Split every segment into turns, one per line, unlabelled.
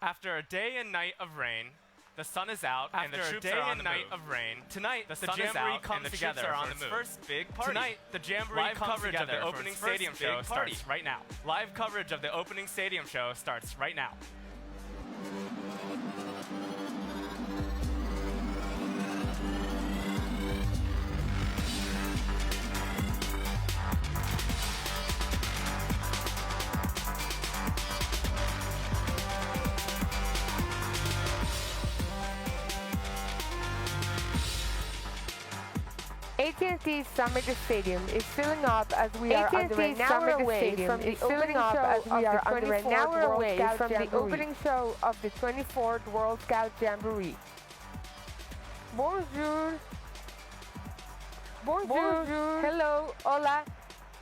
After a day and night of rain, the sun is out and the troops are on the move. Of rain, tonight the sun is out and the troops are on the move. First big party. Tonight the Jamboree comes together. Live coverage of the opening stadium show starts right now. Live coverage of the opening stadium show starts right now.
AT&T Summit Stadium is filling up as we are under an hour away from the opening show of the 24th World Scout Jamboree. Bonjour. Bonjour. Hello. Hola.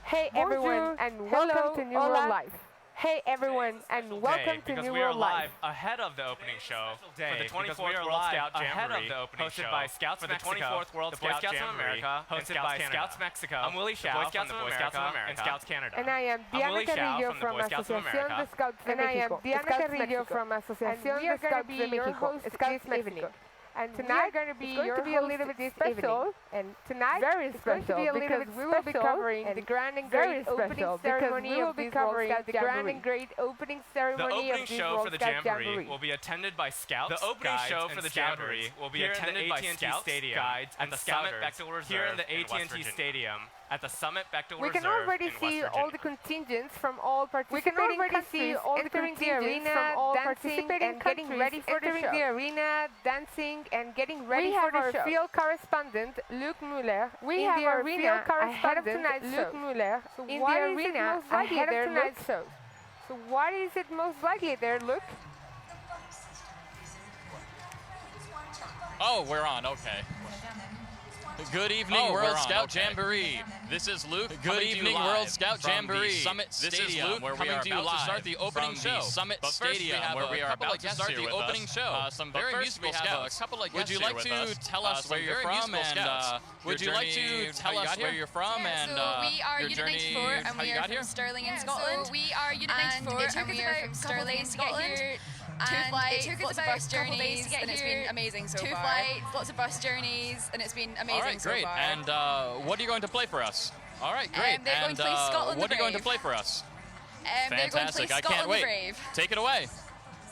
Hey everyone, and welcome to New World Live. Hey everyone, and welcome to New World Live.
Ahead of the opening show for the 24th World Scout Jamboree, hosted by Scouts for the 24th World Scout Jamboree, hosted by Scouts Mexico. I'm Willie Shao from the Boy Scouts of America and Scouts Canada.
And I am Diana Carrillo from Asociación de Scouts de Mexico. And I am Diana Carrillo from Asociación de Scouts de Mexico, Scouts Mexico. And tonight going to be a little bit special, and tonight very special because we will be covering the grand and great opening ceremony of this World Scout Jamboree. The opening
show for the Jamboree will be attended by Scouts, the opening show for the Jamboree will be attended by Scouts, guides, and the Summit Bechtel Reserve here in the AT&T Stadium at the Summit Bechtel Reserve.
We can already see all the contingents from all participating countries entering the arena, dancing and getting ready for the show. The arena, dancing and getting ready for the show. We have our field correspondent, Luke Muller, in the arena ahead of tonight's show. So in the arena ahead of tonight's show. So what is it most likely there, Luke?
Oh, we're on, okay. Good evening, World Scout Jamboree. This is Luke. Good evening, World Scout Jamboree. Summit Stadium, where we are about to start the opening show. Summit Stadium, where we are about to start the opening show. Some very musical scouts. Would you like to tell us where you're from and would you like to tell us where you're from and
we are Unit 94 and we are from Stirling in Scotland.
So we are Unit 94 and we are from Stirling in Scotland.
Two flights, lots of bus journeys,
and it's been amazing so far.
2 flights, lots of bus journeys, and it's been amazing so far.
All right, great. And what are you going to play for us? All right, great.
They're going to play Scotland
what
the
are you going to
Brave.
play for us?
They're going to play
Fantastic. I
Scotland
can't wait.
the Brave.
Take it away.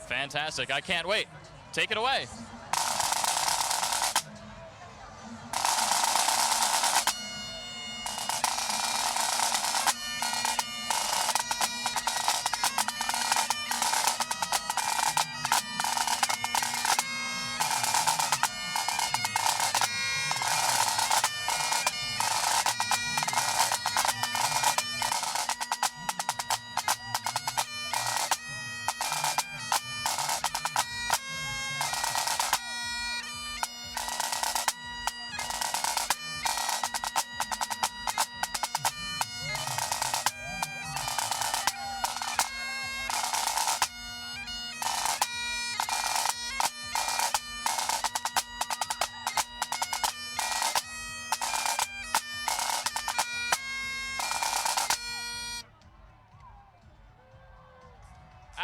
Fantastic. I can't wait. Take it away.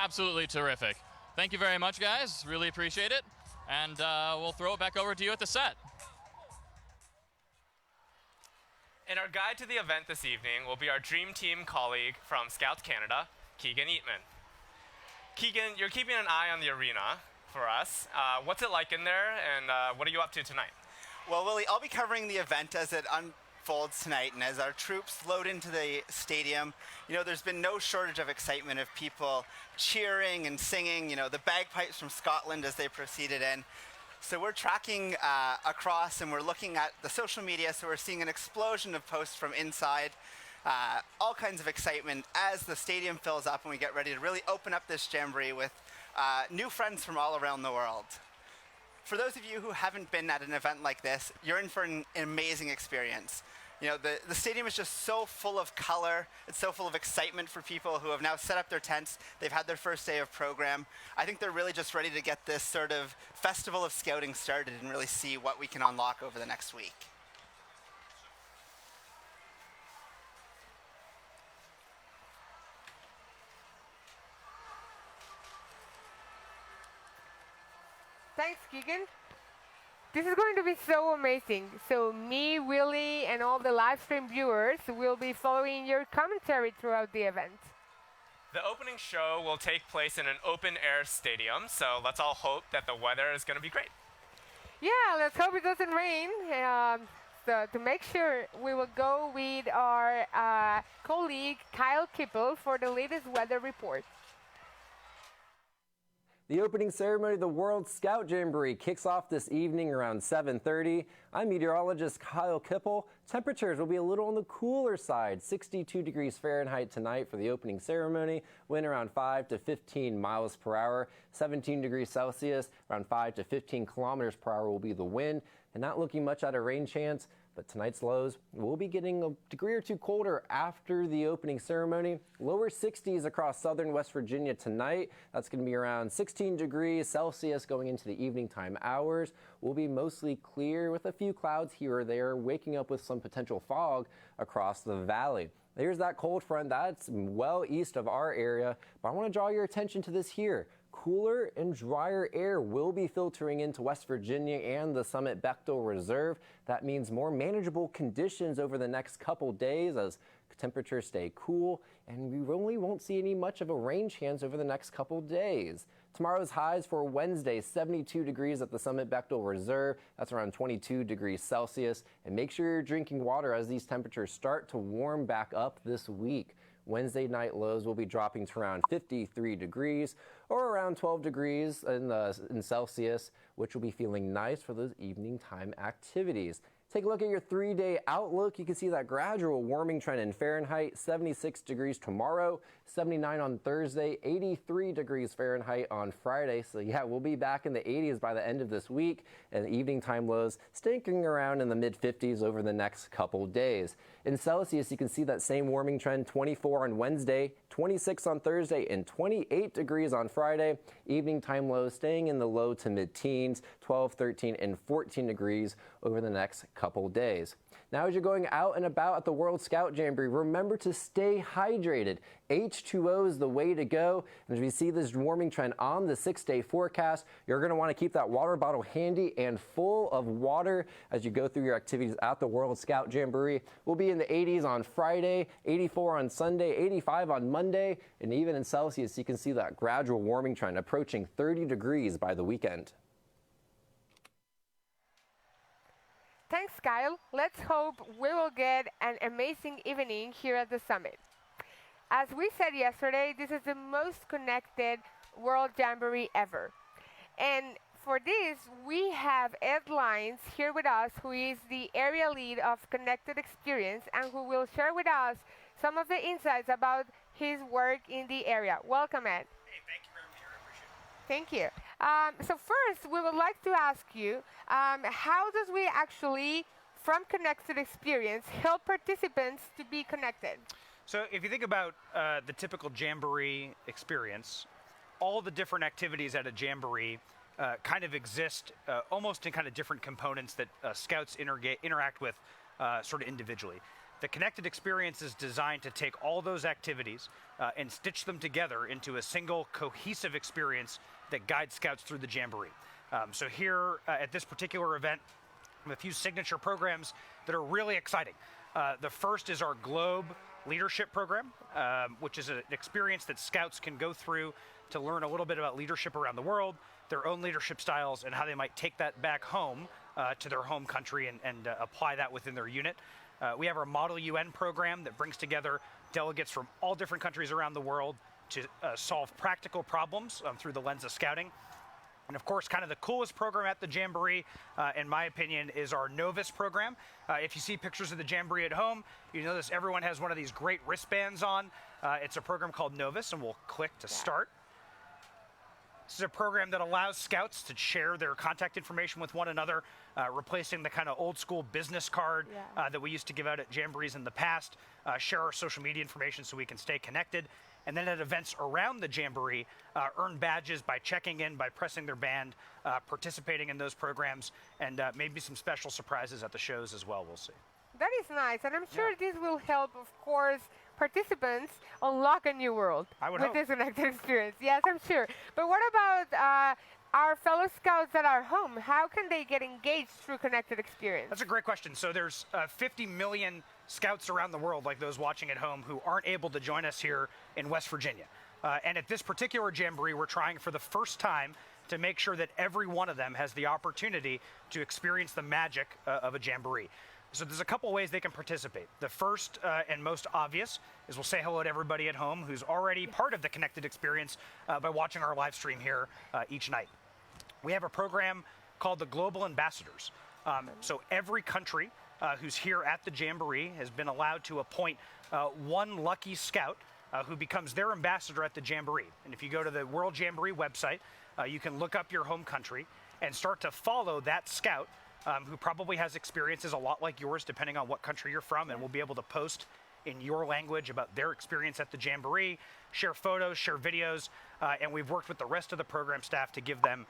Absolutely terrific. Thank you very much, guys. Really appreciate it. And we'll throw it back over to you at the set.
And our guide to the event this evening will be our Dream Team colleague from Scouts Canada, Keegan Eatman. Keegan, you're keeping an eye on the arena for us. What's it like in there, and what are you up to tonight?
Well, Willie, I'll be covering the event as it unfolds tonight, and as our troops load into the stadium, you know, there's been no shortage of excitement of people cheering and singing, you know, the bagpipes from Scotland as they proceeded in. So we're tracking across, and we're looking at the social media, so we're seeing an explosion of posts from inside, all kinds of excitement as the stadium fills up and we get ready to really open up this Jamboree with new friends from all around the world. For those of you who haven't been at an event like this, you're in for an amazing experience. You know, the stadium is just so full of color. It's so full of excitement for people who have now set up their tents. They've had their first day of program. I think they're really just ready to get this sort of festival of scouting started and really see what we can unlock over the next week.
Thanks, Keegan. This is going to be so amazing. So me, Willie, and all the live stream viewers will be following your commentary throughout the event.
The opening show will take place in an open-air stadium, so let's all hope that the weather is going to be great.
Yeah, let's hope it doesn't rain. So to make sure, we will go with our colleague Kyle Kippel for the latest weather report.
The opening ceremony of the World Scout Jamboree kicks off this evening around 7:30. I'm meteorologist Kyle Kippel. Temperatures will be a little on the cooler side, 62 degrees Fahrenheit tonight for the opening ceremony, wind around 5 to 15 miles per hour, 17 degrees Celsius, around 5 to 15 kilometers per hour will be the wind, and not looking much at a rain chance. But tonight's lows will be getting a degree or two colder after the opening ceremony. Lower 60s across southern West Virginia tonight. That's going to be around 16 degrees Celsius going into the evening time hours. Will be mostly clear with a few clouds here or there, waking up with some potential fog across the valley. There's that cold front that's well east of our area, but I want to draw your attention to this here. Cooler and drier air will be filtering into West Virginia and the Summit Bechtel Reserve. That means more manageable conditions over the next couple days as temperatures stay cool, and we really won't see any much of a rain chance over the next couple days. Tomorrow's highs for Wednesday, 72 degrees at the Summit Bechtel Reserve. That's around 22 degrees Celsius. And make sure you're drinking water as these temperatures start to warm back up this week. Wednesday night lows will be dropping to around 53 degrees or around 12 degrees in Celsius, which will be feeling nice for those evening time activities. Take a look at your 3-day outlook. You can see that gradual warming trend in Fahrenheit, 76 degrees tomorrow, 79 on Thursday, 83 degrees Fahrenheit on Friday. So yeah, we'll be back in the 80s by the end of this week, and evening time lows stinking around in the mid-50s over the next couple days. In Celsius, you can see that same warming trend, 24 on Wednesday, 26 on Thursday, and 28 degrees on Friday. Evening time lows staying in the low to mid-teens, 12, 13, and 14 degrees over the next couple days. Now, as you're going out and about at the World Scout Jamboree, remember to stay hydrated. H2O is the way to go. And as we see this warming trend on the 6-day forecast, you're going to want to keep that water bottle handy and full of water as you go through your activities at the World Scout Jamboree. We'll be in the 80s on Friday, 84 on Sunday, 85 on Monday, and even in Celsius, you can see that gradual warming trend approaching 30 degrees by the weekend.
Thanks, Kyle. Let's hope we will get an amazing evening here at the summit. As we said yesterday, this is the most connected World Jamboree ever. And for this, we have Ed Lines here with us, who is the area lead of Connected Experience and who will share with us some of the insights about his work in the area. Welcome, Ed.
Hey, thank you very much. I appreciate it.
Thank you. So first, we would like to ask you, how does we actually, from Connected Experience, help participants to be connected?
So if you think about the typical Jamboree experience, all the different activities at a Jamboree kind of exist almost in kind of different components that Scouts interact with sort of individually. The Connected Experience is designed to take all those activities and stitch them together into a single cohesive experience that guides Scouts through the Jamboree. So here at this particular event, we have a few signature programs that are really exciting. The first is our Globe Leadership Program, which is an experience that Scouts can go through to learn a little bit about leadership around the world, their own leadership styles, and how they might take that back home to their home country and apply that within their unit. We have our Model UN program that brings together delegates from all different countries around the world to solve practical problems through the lens of scouting. And of course, kind of the coolest program at the Jamboree, in my opinion, is our Novus program. If you see pictures of the Jamboree at home, you notice everyone has one of these great wristbands on. It's a program called Novus, and we'll click to start. This is a program that allows Scouts to share their contact information with one another, replacing the kind of old school business card that we used to give out at Jamborees in the past, share our social media information so we can stay connected. And then at events around the Jamboree, earn badges by checking in, by pressing their band, participating in those programs, and maybe some special surprises at the shows as well, we'll see.
That is nice, and I'm sure this will help, of course, participants unlock a new world with this Connected Experience. Yes, I'm sure. But what about our fellow scouts that are home, how can they get engaged through Connected Experience?
That's a great question. So there's 50 million scouts around the world, like those watching at home, who aren't able to join us here in West Virginia. And at this particular Jamboree, we're trying for the first time to make sure that every one of them has the opportunity to experience the magic of a Jamboree. So there's a couple ways they can participate. The first and most obvious is we'll say hello to everybody at home who's already part of the Connected Experience by watching our live stream here each night. We have a program called the Global Ambassadors. So every country who's here at the Jamboree has been allowed to appoint one lucky scout who becomes their ambassador at the Jamboree. And if you go to the World Jamboree website, you can look up your home country and start to follow that scout who probably has experiences a lot like yours, depending on what country you're from, and will be able to post in your language about their experience at the Jamboree, share photos, share videos, and we've worked with the rest of the program staff to give them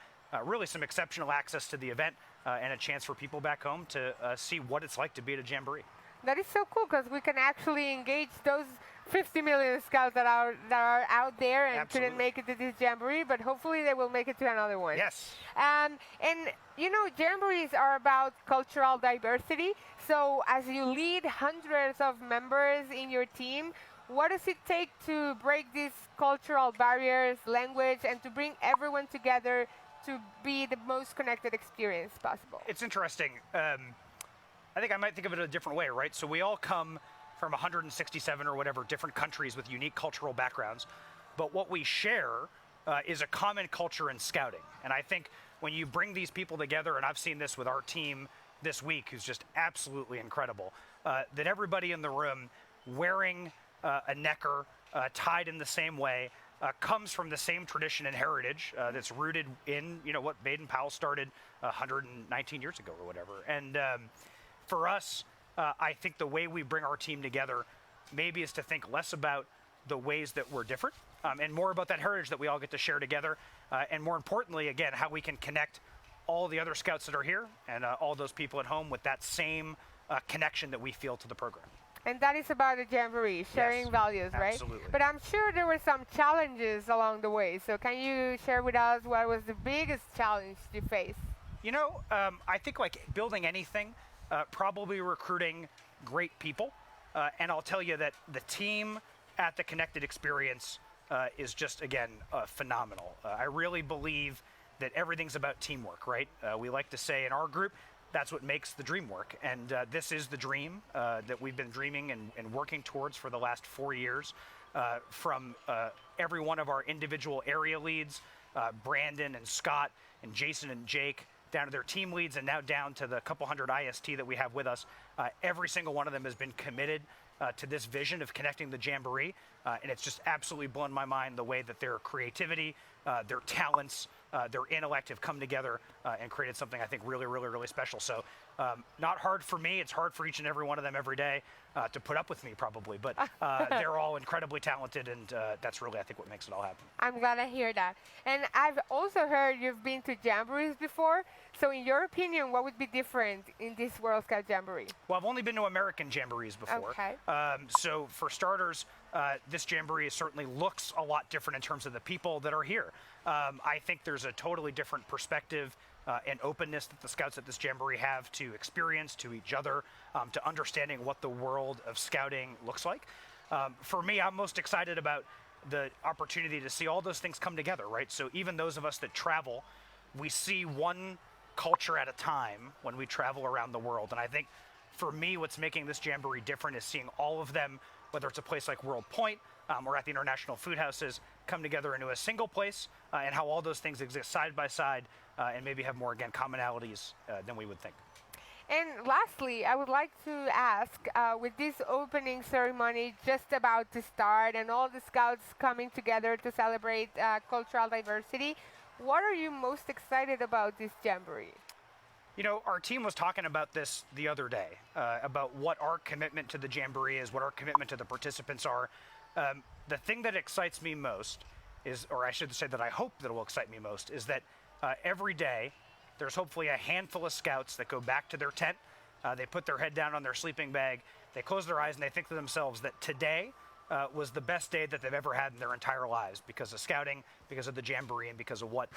really some exceptional access to the event and a chance for people back home to see what it's like to be at a Jamboree.
That is so cool because we can actually engage those 50 million scouts that are out there and couldn't make it to this Jamboree, but hopefully they will make it to another one.
Yes.
And you know, Jamborees are about cultural diversity. So as you lead hundreds of members in your team, what does it take to break these cultural barriers, language, and to bring everyone together to be the most connected experience possible?
It's interesting. I think I might think of it a different way, right? So we all come from 167 or whatever different countries with unique cultural backgrounds, but what we share is a common culture in scouting. And I think when you bring these people together, and I've seen this with our team this week, who's just absolutely incredible, that everybody in the room wearing a necker, tied in the same way, comes from the same tradition and heritage that's rooted in, you know, what Baden-Powell started 119 years ago or whatever. And for us, I think the way we bring our team together maybe is to think less about the ways that we're different and more about that heritage that we all get to share together. And more importantly, again, how we can connect all the other scouts that are here and all those people at home with that same connection that we feel to the program.
And that is about the Jamboree, sharing values, right?
Absolutely.
But I'm sure there were some challenges along the way. So can you share with us what was the biggest challenge you faced?
You know, I think like building anything, probably recruiting great people. And I'll tell you that the team at the Connected Experience is just, again, phenomenal. I really believe that everything's about teamwork, right? We like to say in our group, that's what makes the dream work. And this is the dream that we've been dreaming and working towards for the last 4 years. From every one of our individual area leads, Brandon and Scott and Jason and Jake, down to their team leads, and now down to the couple hundred IST that we have with us. Every single one of them has been committed to this vision of connecting the Jamboree. And it's just absolutely blown my mind the way that their creativity, their talents, their intellect have come together and created something I think really, really, really special. So not hard for me. It's hard for each and every one of them every day to put up with me probably. But they're all incredibly talented, and that's really, I think, what makes it all happen.
I'm glad to hear that. And I've also heard you've been to Jamborees before. So in your opinion, what would be different in this World Scout Jamboree?
Well, I've only been to American Jamborees before.
Okay.
So for starters, this Jamboree certainly looks a lot different in terms of the people that are here. I think there's a totally different perspective and openness that the scouts at this Jamboree have to experience, to each other, to understanding what the world of scouting looks like. For me, I'm most excited about the opportunity to see all those things come together, right? So even those of us that travel, we see one culture at a time when we travel around the world. And I think for me, what's making this Jamboree different is seeing all of them, whether it's a place like World Point or at the International Food Houses, come together into a single place, and how all those things exist side by side and maybe have more, again, commonalities than we would think.
And lastly, I would like to ask, with this opening ceremony just about to start and all the scouts coming together to celebrate cultural diversity, what are you most excited about this Jamboree?
You know, our team was talking about this the other day, about what our commitment to the Jamboree is, what our commitment to the participants are. The thing that excites me most is, or I should say that I hope that will excite me most, is that every day there's hopefully a handful of scouts that go back to their tent, they put their head down on their sleeping bag, they close their eyes and they think to themselves that today was the best day that they've ever had in their entire lives because of scouting, because of the Jamboree, and because of what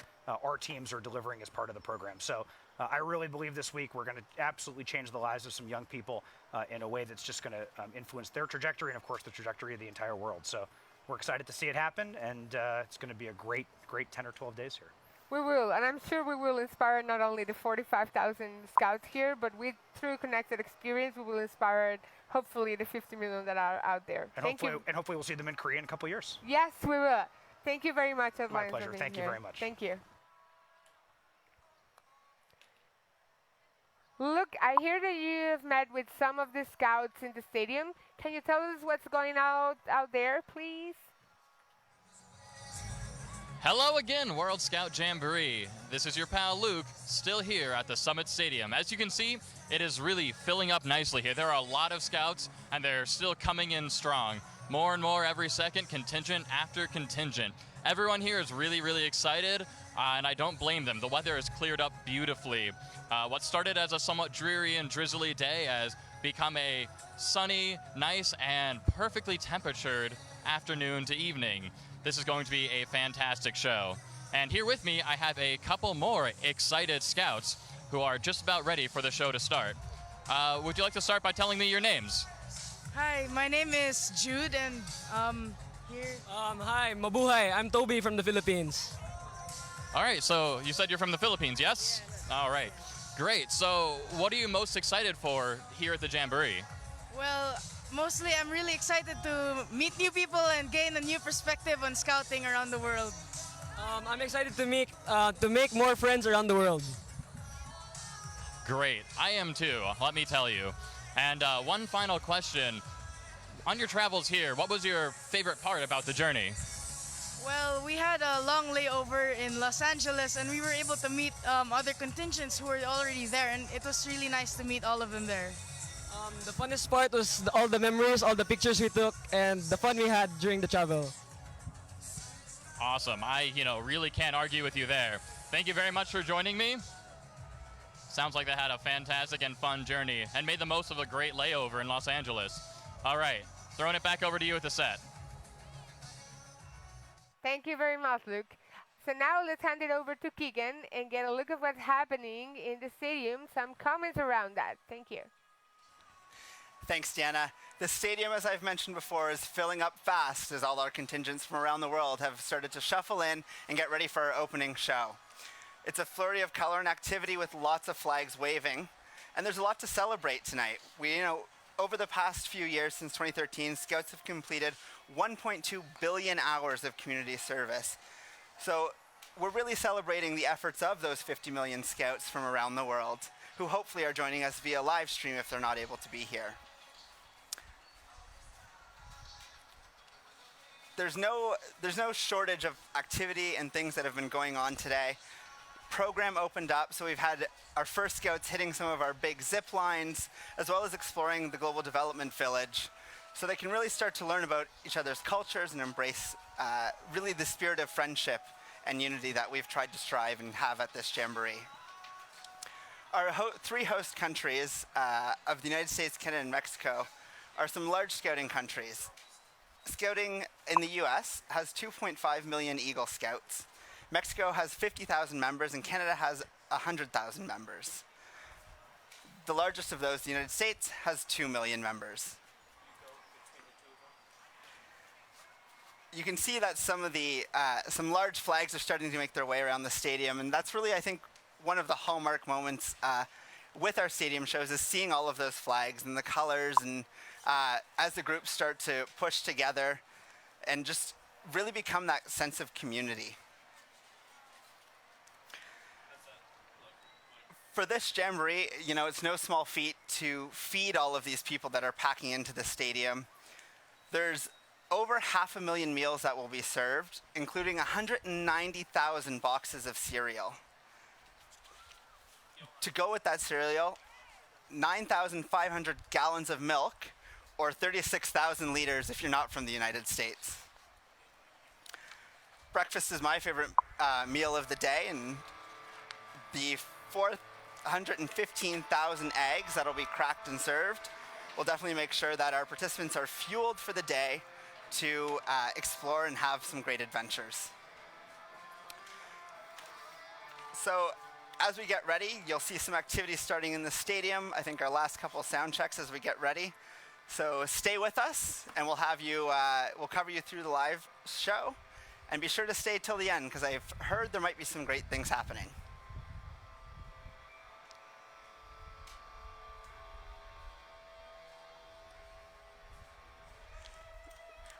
our teams are delivering as part of the program. So I really believe this week we're going to absolutely change the lives of some young people in a way that's just going to influence their trajectory and, of course, the trajectory of the entire world. So we're excited to see it happen, and it's going to be a great 10 or 12 days here.
We will, and I'm sure we will inspire not only the 45,000 scouts here, but through Connected Experience, we will inspire, hopefully, the 50 million that are out there.
And hopefully we'll see them in Korea in a couple of years.
Yes, we will. Thank you very much,
My pleasure. Thank you very much.
Thank you. Look, I hear that you have met with some of the scouts in the stadium. Can you tell us what's going on out there, please?
Hello again, World Scout Jamboree. This is your pal Luke, still here at the Summit Stadium. As you can see, it is really filling up nicely here. There are a lot of scouts, and they're still coming in strong. More and more every second, contingent after contingent. Everyone here is really, really excited, and I don't blame them. The weather has cleared up beautifully. What started as a somewhat dreary and drizzly day has become a sunny, nice, and perfectly temperatured afternoon to evening. This is going to be a fantastic show. And here with me, I have a couple more excited scouts who are just about ready for the show to start. Would you like to start by telling me your names?
Hi, my name is Jude, and here.
Hi, mabuhay. I'm Toby from the Philippines.
All right, so you said you're from the Philippines, yes? All right, great. So what are you most excited for here at the Jamboree?
Well, mostly I'm really excited to meet new people and gain a new perspective on scouting around the world.
I'm excited to make more friends around the world.
Great, I am too, let me tell you. And one final question. On your travels here, what was your favorite part about the journey?
Well, we had a long layover in Los Angeles, and we were able to meet other contingents who were already there, and it was really nice to meet all of them there.
The funnest part was all the memories, all the pictures we took, and the fun we had during the travel.
Awesome. I, really can't argue with you there. Thank you very much for joining me. Sounds like they had a fantastic and fun journey and made the most of a great layover in Los Angeles. All right, throwing it back over to you with the set.
Thank you very much, Luke. So now let's hand it over to Keegan and get a look at what's happening in the stadium, some comments around that. Thank you.
Thanks, Diana. The stadium, as I've mentioned before, is filling up fast as all our contingents from around the world have started to shuffle in and get ready for our opening show. It's a flurry of color and activity with lots of flags waving, and there's a lot to celebrate tonight. Over the past few years, since 2013, Scouts have completed 1.2 billion hours of community service. So we're really celebrating the efforts of those 50 million Scouts from around the world, who hopefully are joining us via live stream if they're not able to be here. There's no shortage of activity and things that have been going on today. Program opened up, so we've had our first scouts hitting some of our big zip lines, as well as exploring the Global Development Village, so they can really start to learn about each other's cultures and embrace really the spirit of friendship and unity that we've tried to strive and have at this Jamboree. Our three host countries of the United States, Canada, and Mexico are some large scouting countries. Scouting in the US has 2.5 million Eagle Scouts. Mexico has 50,000 members, and Canada has 100,000 members. The largest of those, the United States, has 2 million members. You can see that some large flags are starting to make their way around the stadium, and that's really, I think, one of the hallmark moments with our stadium shows is seeing all of those flags and the colors, and as the groups start to push together and just really become that sense of community. For this Jamboree, it's no small feat to feed all of these people that are packing into the stadium. There's over 500,000 meals that will be served, including 190,000 boxes of cereal. To go with that cereal, 9,500 gallons of milk, or 36,000 liters if you're not from the United States. Breakfast is my favorite meal of the day, and the 415,000 eggs that'll be cracked and served will definitely make sure that our participants are fueled for the day to explore and have some great adventures. So as we get ready, you'll see some activities starting in the stadium. I think our last couple of sound checks as we get ready. So stay with us, and we'll have you. We'll cover you through the live show, and be sure to stay till the end because I've heard there might be some great things happening.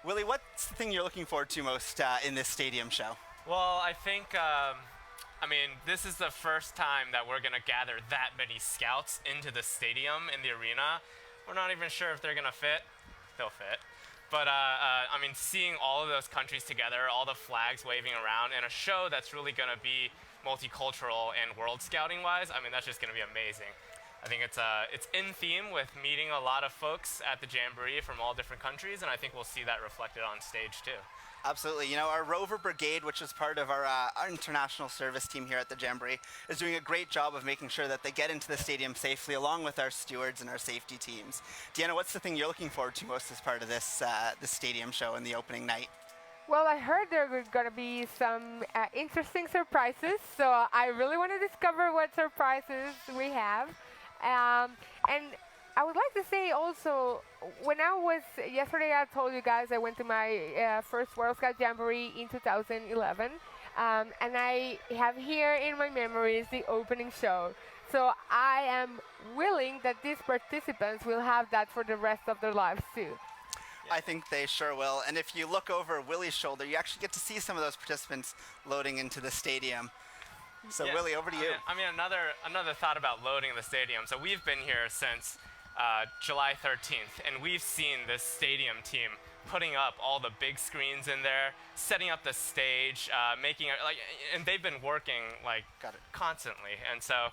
Willie, what's the thing you're looking forward to most in this stadium show?
Well, I think, I mean, this is the first time that we're going to gather that many scouts into the stadium, in the arena. We're not even sure if they're going to fit. They'll fit. But, I mean, seeing all of those countries together, all the flags waving around, and a show that's really going to be multicultural and World Scouting-wise, I mean, that's just going to be amazing. I think it's in theme with meeting a lot of folks at the Jamboree from all different countries, and I think we'll see that reflected on stage too.
Absolutely. You know, our Rover Brigade, which is part of our international service team here at the Jamboree, is doing a great job of making sure that they get into the stadium safely, along with our stewards and our safety teams. Deanna, what's the thing you're looking forward to most as part of this stadium show and the opening night?
Well, I heard there are going to be some interesting surprises, so I really want to discover what surprises we have. And I would like to say also, when yesterday I told you guys I went to my first World Scout Jamboree in 2011, and I have here in my memories the opening show. So I am willing that these participants will have that for the rest of their lives too.
I think they sure will. And if you look over Willie's shoulder, you actually get to see some of those participants loading into the stadium. So yeah. Willie, over to you.
I mean, another thought about loading the stadium. So we've been here since July 13th, and we've seen this stadium team putting up all the big screens in there, setting up the stage, making it and they've been working constantly. And so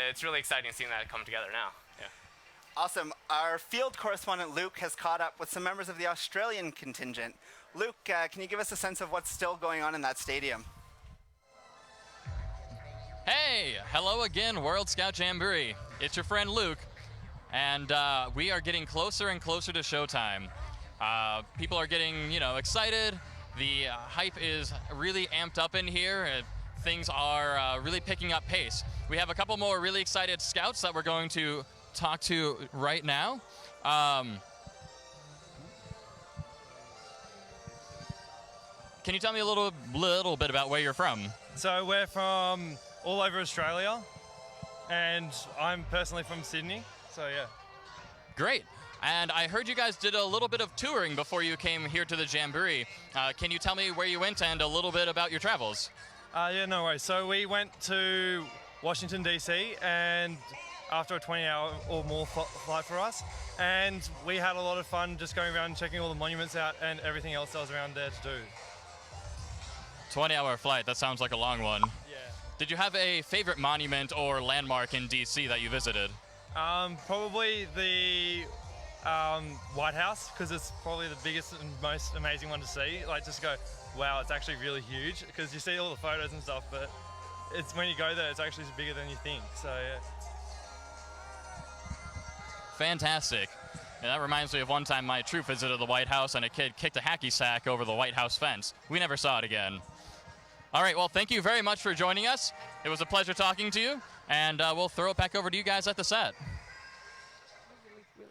it's really exciting seeing that come together now. Yeah.
Awesome. Our field correspondent Luke has caught up with some members of the Australian contingent. Luke, can you give us a sense of what's still going on in that stadium?
Hey, hello again, World Scout Jamboree. It's your friend Luke, and we are getting closer and closer to showtime. People are getting, excited. The hype is really amped up in here. Things are really picking up pace. We have a couple more really excited scouts that we're going to talk to right now. Can you tell me a little bit about where you're from?
So we're from all over Australia, and I'm personally from Sydney, so yeah.
Great. And I heard you guys did a little bit of touring before you came here to the Jamboree. Can you tell me where you went and a little bit about your travels?
Yeah, no worries. So we went to Washington, D.C., and after a 20-hour or more flight for us, and we had a lot of fun just going around checking all the monuments out and everything else that was around there to do.
20-hour flight, that sounds like a long one.
Yeah.
Did you have a favorite monument or landmark in D.C. that you visited?
Probably the White House, because it's probably the biggest and most amazing one to see. Like, just go, wow, it's actually really huge, because you see all the photos and stuff, but it's when you go there, it's actually bigger than you think, so yeah.
Fantastic. And that reminds me of one time my troop visited the White House and a kid kicked a hacky sack over the White House fence. We never saw it again. All right, well, thank you very much for joining us. It was a pleasure talking to you, and we'll throw it back over to you guys at the set.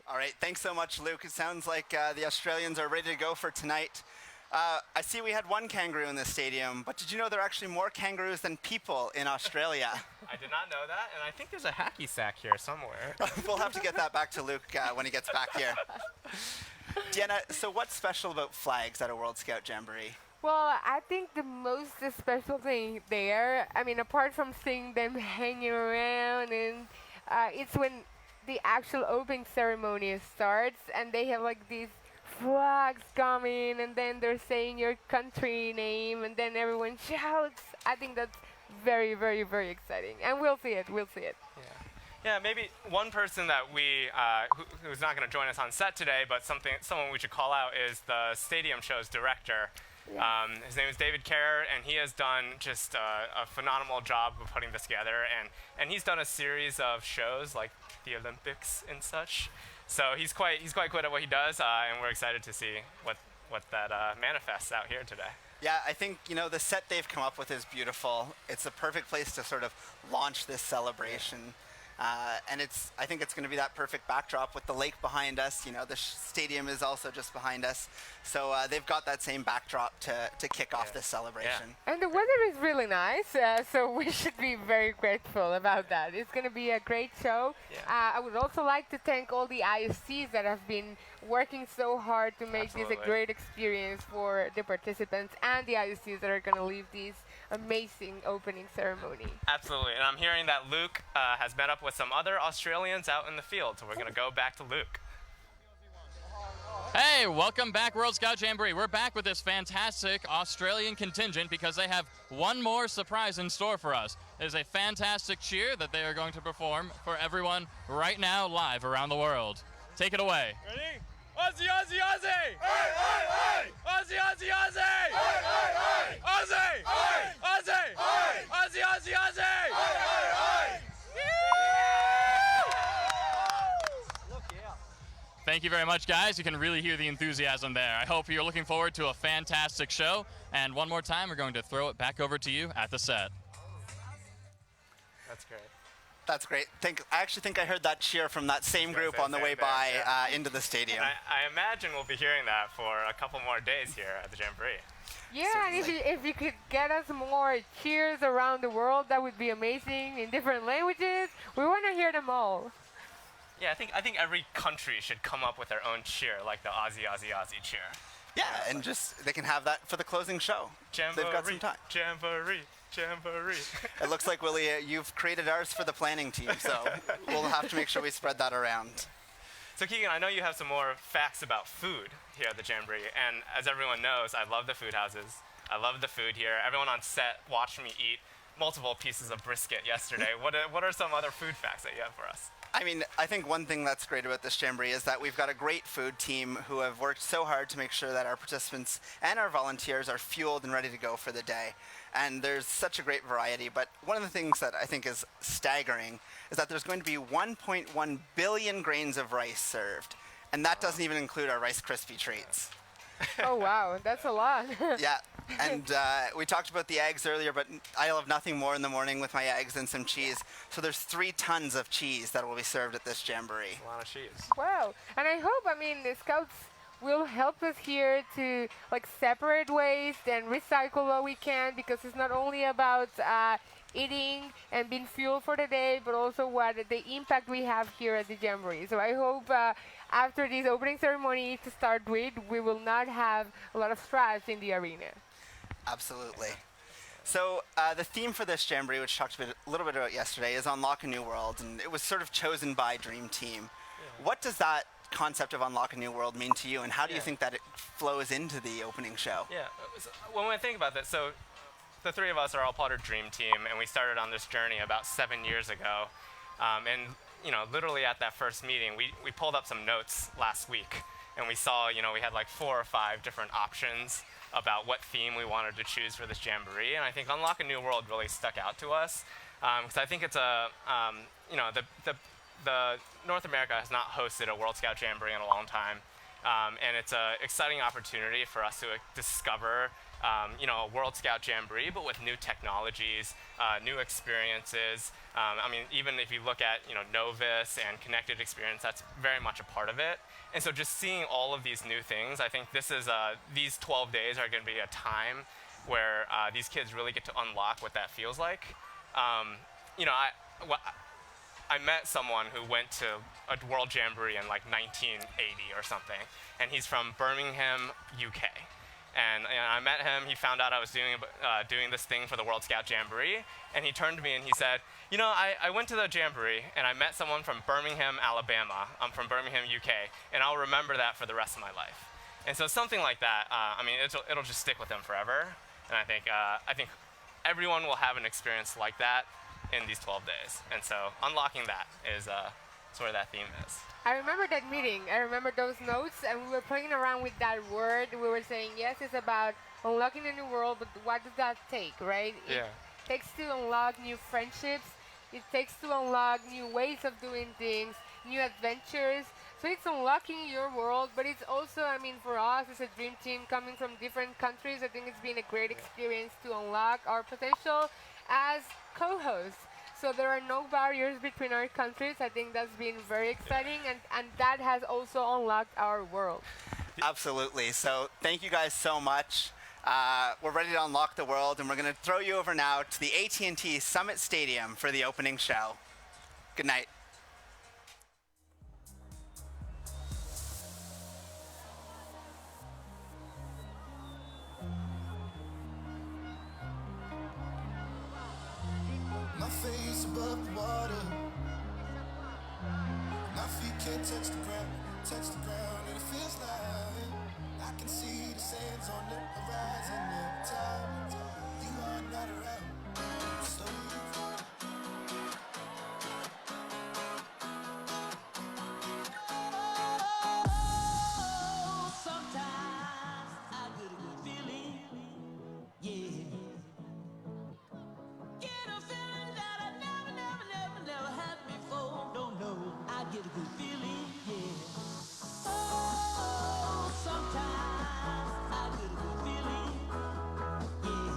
All right, thanks so much, Luke. It sounds like the Australians are ready to go for tonight. I see we had one kangaroo in the stadium, but did you know there are actually more kangaroos than people in Australia?
I did not know that, and I think there's a hacky sack here somewhere.
We'll have to get that back to Luke when he gets back here. Deanna, so what's special about flags at a World Scout Jamboree?
Well, I think the most special thing there, I mean, apart from seeing them hanging around, and it's when the actual opening ceremony starts, and they have like these flags coming, and then they're saying your country name, and then everyone shouts. I think that's very, very, very exciting, and we'll see it. We'll see it.
Yeah, maybe one person that we who's not going to join us on set today, but someone we should call out is the stadium show's director. Yeah. His name is David Kerr, and he has done just a phenomenal job of putting this together, and he's done a series of shows like the Olympics and such. So he's quite good at what he does, and we're excited to see what manifests out here today.
Yeah, I think, you know, the set they've come up with is beautiful. It's a perfect place to sort of launch this celebration. And I think it's going to be that perfect backdrop with the lake behind us. You know, the stadium is also just behind us. So they've got that same backdrop to kick off this celebration.
Yeah. And the weather is really nice, so we should be very grateful about that. It's going to be a great show. Yeah. I would also like to thank all the ISCs that have been working so hard to make this a great experience for the participants and the ISCs that are going to leave these amazing opening ceremony.
Absolutely, and I'm hearing that Luke has met up with some other Australians out in the field, so we're going to go back to Luke.
Hey, welcome back, World Scout Jamboree. We're back with this fantastic Australian contingent because they have one more surprise in store for us. There's a fantastic cheer that they are going to perform for everyone right now live around the world. Take it away.
Ready? Aussie, Aussie, Aussie! Hey, hey, hey! Aussie, Aussie, Aussie! Hey, hey, hey! Aussie! Hey! Aussie! Hey! Aussie, Aussie, Aussie! Hey, hey, hey!
Thank you very much, guys. You can really hear the enthusiasm there. I hope you're looking forward to a fantastic show. And one more time, we're going to throw it back over to you at the set.
That's great.
That's great. I actually think I heard that cheer from that same group on the way by into the stadium.
I imagine we'll be hearing that for a couple more days here at the Jamboree.
Yeah, certainly. And if you could get us more cheers around the world, that would be amazing in different languages. We want to hear them all.
Yeah, I think every country should come up with their own cheer, like the Aussie, Aussie, Aussie cheer.
Yeah, and just they can have that for the closing show.
Jamboree,
they've got some time.
Jamboree, Jamboree.
It looks like, Willie, you've created ours for the planning team, so we'll have to make sure we spread that around.
So Keegan, I know you have some more facts about food here at the Jamboree, and as everyone knows, I love the food houses. I love the food here. Everyone on set watched me eat multiple pieces of brisket yesterday. What are some other food facts that you have for us?
I mean, I think one thing that's great about this Jamboree is that we've got a great food team who have worked so hard to make sure that our participants and our volunteers are fueled and ready to go for the day. And there's such a great variety, but one of the things that I think is staggering is that there's going to be 1.1 billion grains of rice served. And that doesn't even include our Rice Krispie treats.
Oh, wow, that's a lot.
Yeah, and we talked about the eggs earlier, but I love nothing more in the morning with my eggs and some cheese. So there's 3 tons of cheese that will be served at this Jamboree.
That's a lot of cheese.
Wow, and I hope, the Scouts will help us here to separate waste and recycle what we can, because it's not only about eating and being fueled for the day, but also what the impact we have here at the Jamboree. So I hope after this opening ceremony to start with, we will not have a lot of trash in the arena.
Absolutely. So the theme for this Jamboree, which we talked a little bit about yesterday, is Unlock a New World, and it was sort of chosen by Dream Team. Yeah. What does that concept of Unlock a New World mean to you, and how do you think that it flows into the opening show?
Yeah, so when I think about that, so the 3 of us are all part of Dream Team, and we started on this journey about 7 years ago. And literally at that first meeting, we pulled up some notes last week, and we saw, we had 4 or 5 different options about what theme we wanted to choose for this Jamboree. And I think Unlock a New World really stuck out to us, because I think it's the North America has not hosted a World Scout Jamboree in a long time. And it's an exciting opportunity for us to discover a World Scout Jamboree, but with new technologies, new experiences. Even if you look at, Novus and Connected Experience, that's very much a part of it. And so just seeing all of these new things, I think this is, these 12 days are going to be a time where these kids really get to unlock what that feels like. I met someone who went to a World Jamboree in 1980 or something, and he's from Birmingham, UK. And I met him. He found out I was doing this thing for the World Scout Jamboree, and he turned to me and he said, I went to the Jamboree and I met someone from Birmingham, Alabama. I'm from Birmingham, UK, and I'll remember that for the rest of my life. And so something like that, it'll just stick with them forever. And I think everyone will have an experience like that in these 12 days. And so unlocking that is sort of that theme is.
I remember that meeting. I remember those notes, and we were playing around with that word. We were saying, yes, it's about unlocking a new world, but what does that take, right?
Yeah.
It takes to unlock new friendships. It takes to unlock new ways of doing things, new adventures. So it's unlocking your world, but it's also, I mean, for us as a dream team coming from different countries, I think it's been a great experience to unlock our potential as co-hosts. So there are no barriers between our countries. I think that's been very exciting, and that has also unlocked our world.
Absolutely. So thank you guys so much. We're ready to unlock the world, and we're going to throw you over now to the AT&T Summit Stadium for the opening show. Good night.
My face above the water. My feet can't touch the ground, and it feels like I can see the sands on the horizon every time you are not around. So sometimes I get a good feeling, yeah. Get a feeling that I never had before. Don't know, I get a good feeling, yeah. Oh, sometimes I get a good feeling, yeah.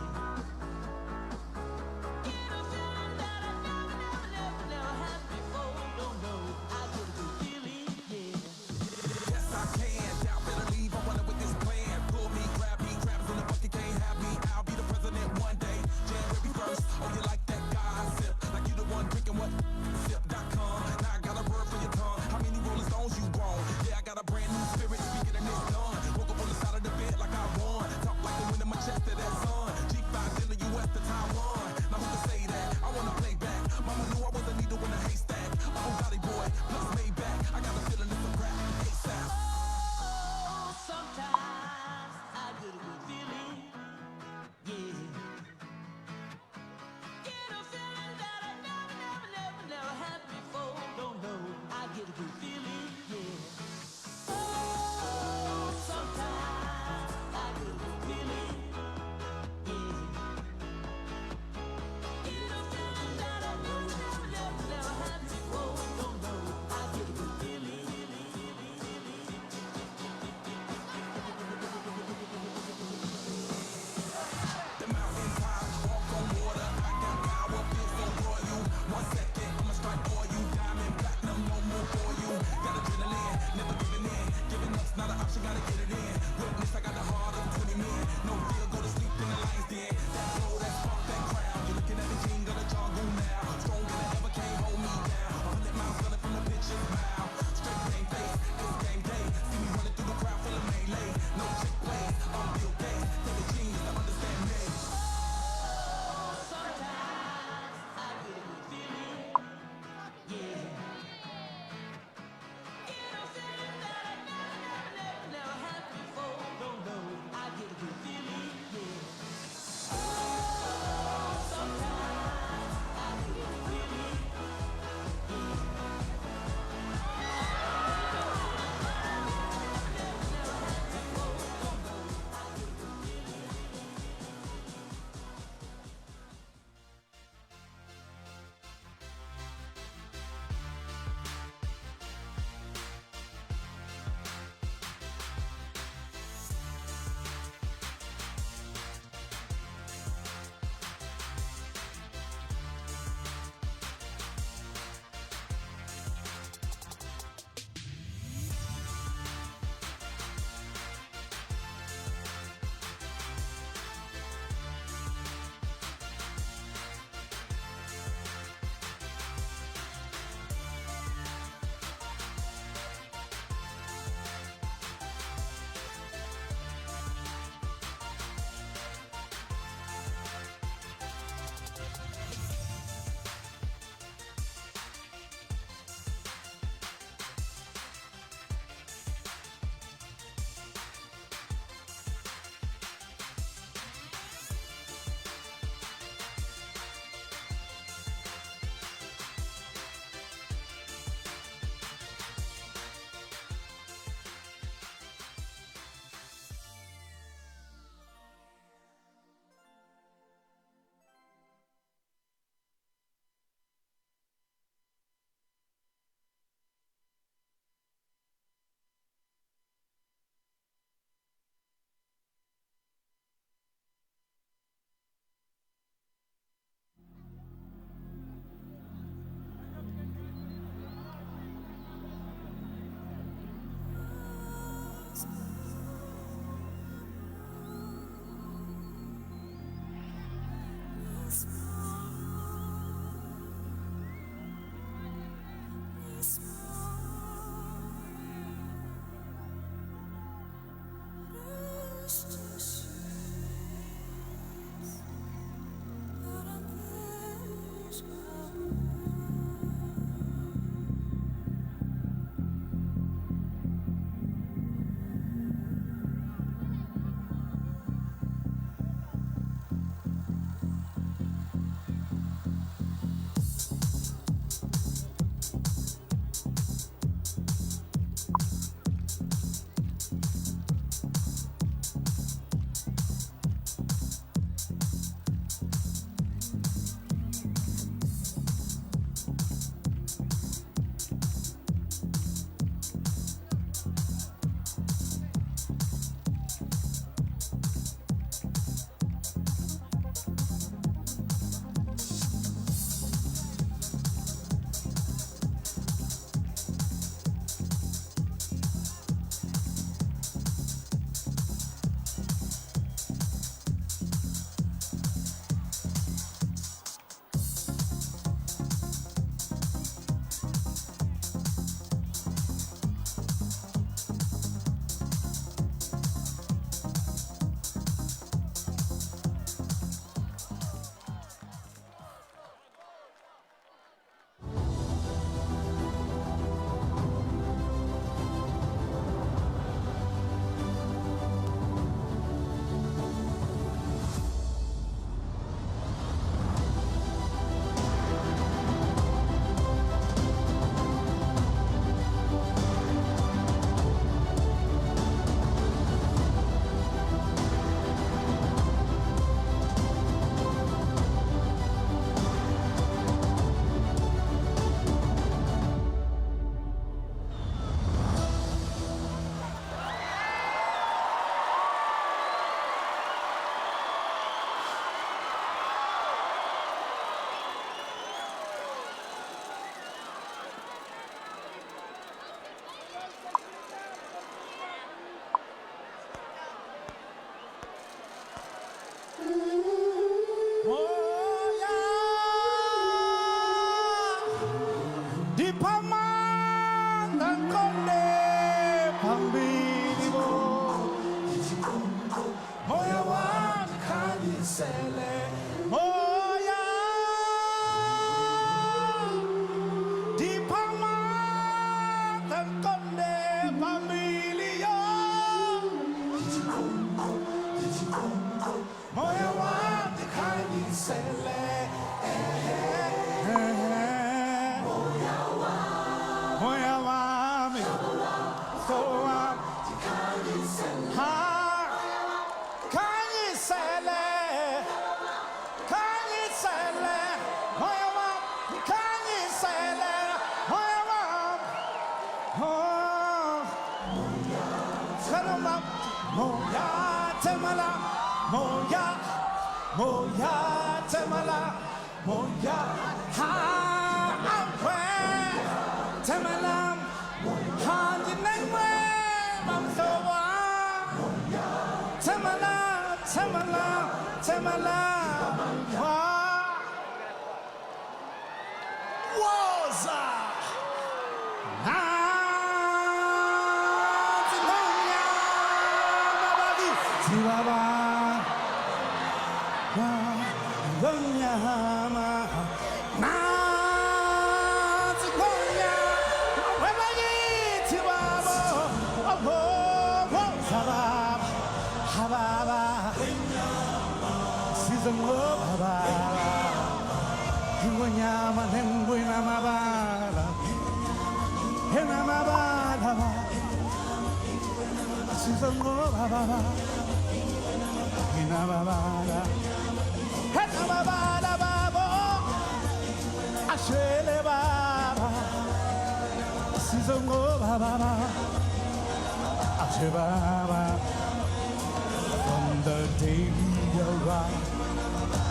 From the day we arrived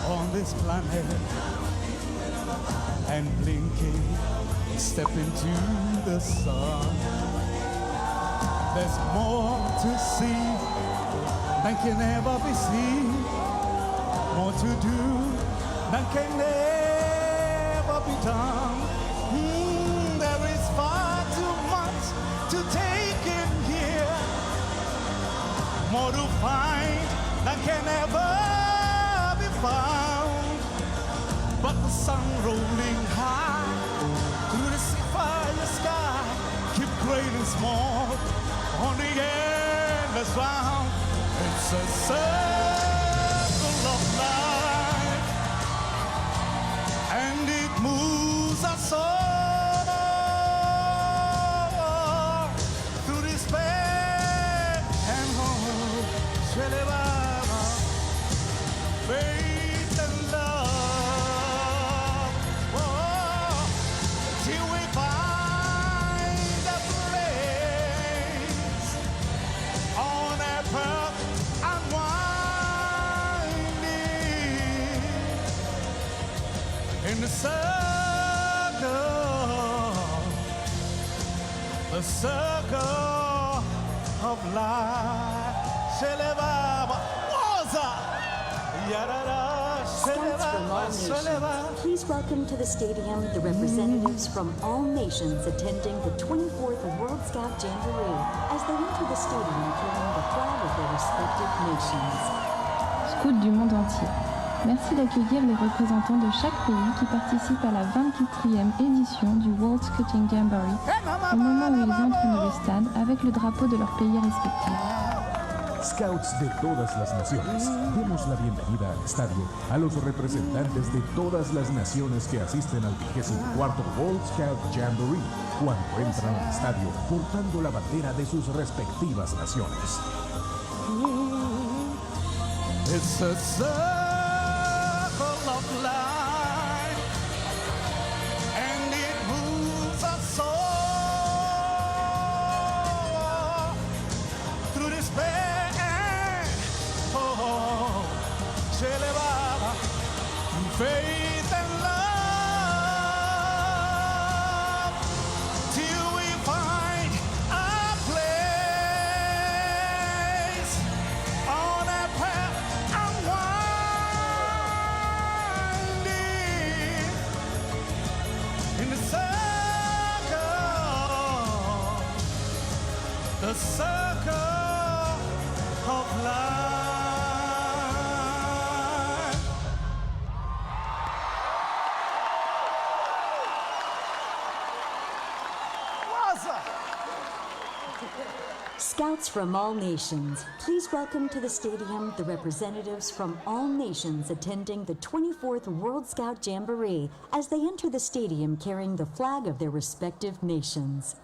on this planet and blinking, step into the sun. There's more to see than can ever be seen, more to do than can ever be done. There is far too much to take in here, more to find than can ever be found. But the sun rolling high through the sapphire sky, keep great and small on the endless round. It's a circle of life, and it moves us all through despair and hope. Faith and love, till we find a place on that path unwinding in the circle of life.
Scouts from all nations, please welcome to the stadium the representatives from all nations attending the 24th World Scout Jamboree as they enter the stadium carrying the flag of their respective nations.
Scouts du monde entier, merci d'accueillir les représentants de chaque pays qui participent à la 24e édition du World Scout Jamboree au moment où ils entrent dans le stade avec le drapeau de leur pays respectif.
Scouts de todas las naciones, demos la bienvenida al estadio a los representantes de todas las naciones que asisten al 24º World Scout Jamboree cuando entran al estadio portando la bandera de sus respectivas naciones.
It's a circle of life, and it moves us all through despair. Faith and love, till we find a place on that path unwinding in the circle of life.
Scouts from all nations, please welcome to the stadium the representatives from all nations attending the 24th World Scout Jamboree as they enter the stadium carrying the flag of their respective nations.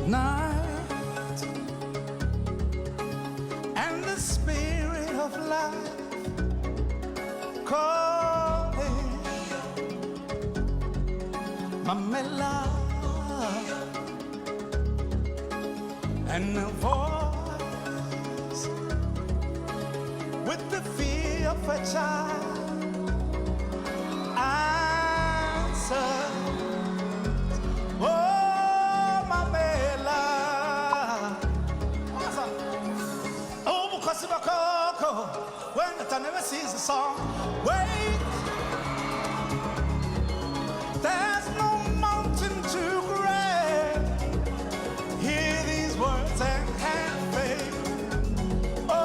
Night and the spirit of life calling Mamela, and a voice with the fear of a child answer. When the time never sees a song, wait, there's no mountain too great. Hear these words and have faith. Oh,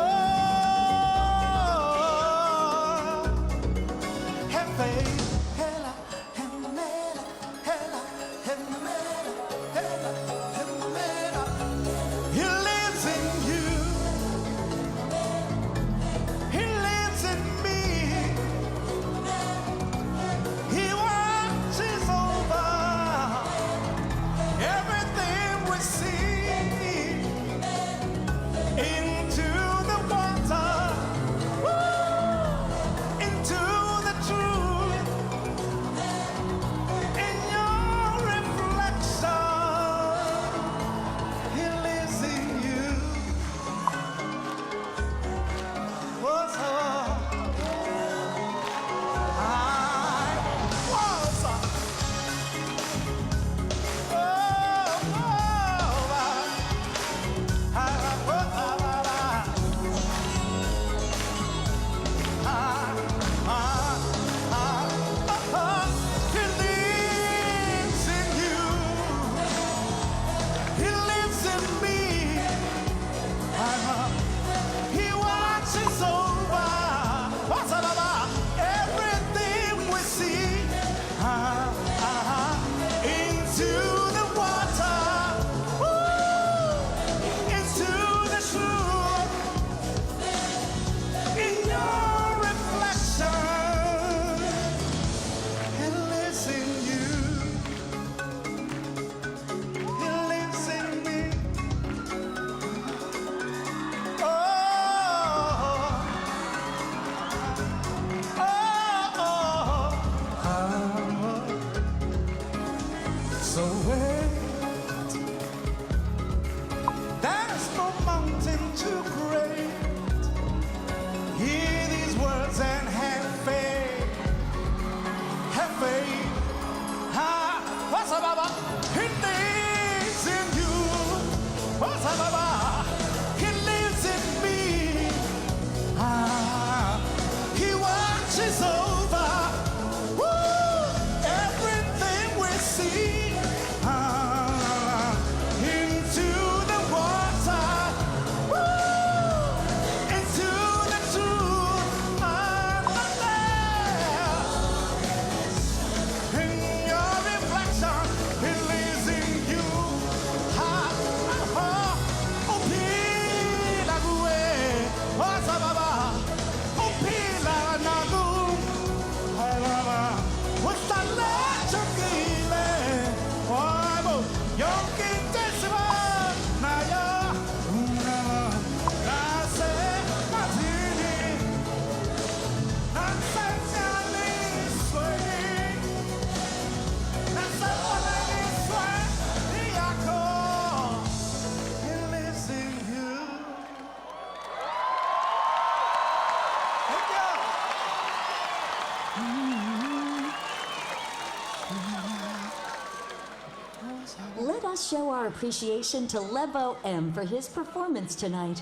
Let's show our appreciation to Levo M for his performance tonight.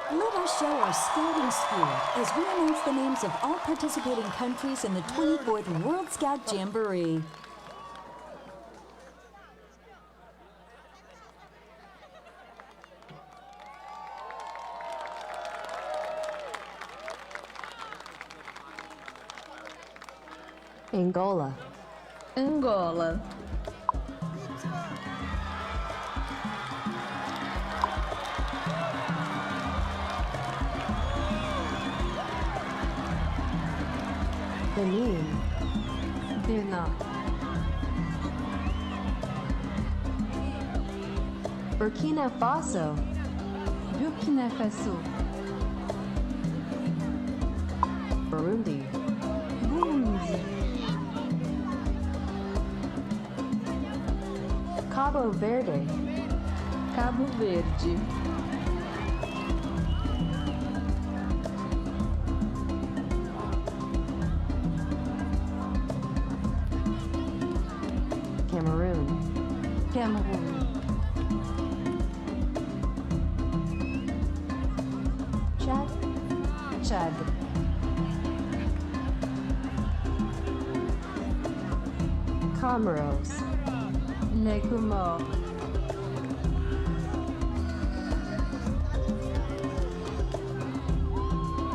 Let us show our scouting spirit as we announce the names of all participating countries in the 24th World Scout Jamboree.
Angola.
Angola.
Benin.
Benin.
Burkina Faso.
Burkina Faso.
Burundi.
Burundi.
Cabo Verde.
Cabo Verde.
Cameroon.
Cameroon.
Chad.
Chad.
Comoros.
Les Comores.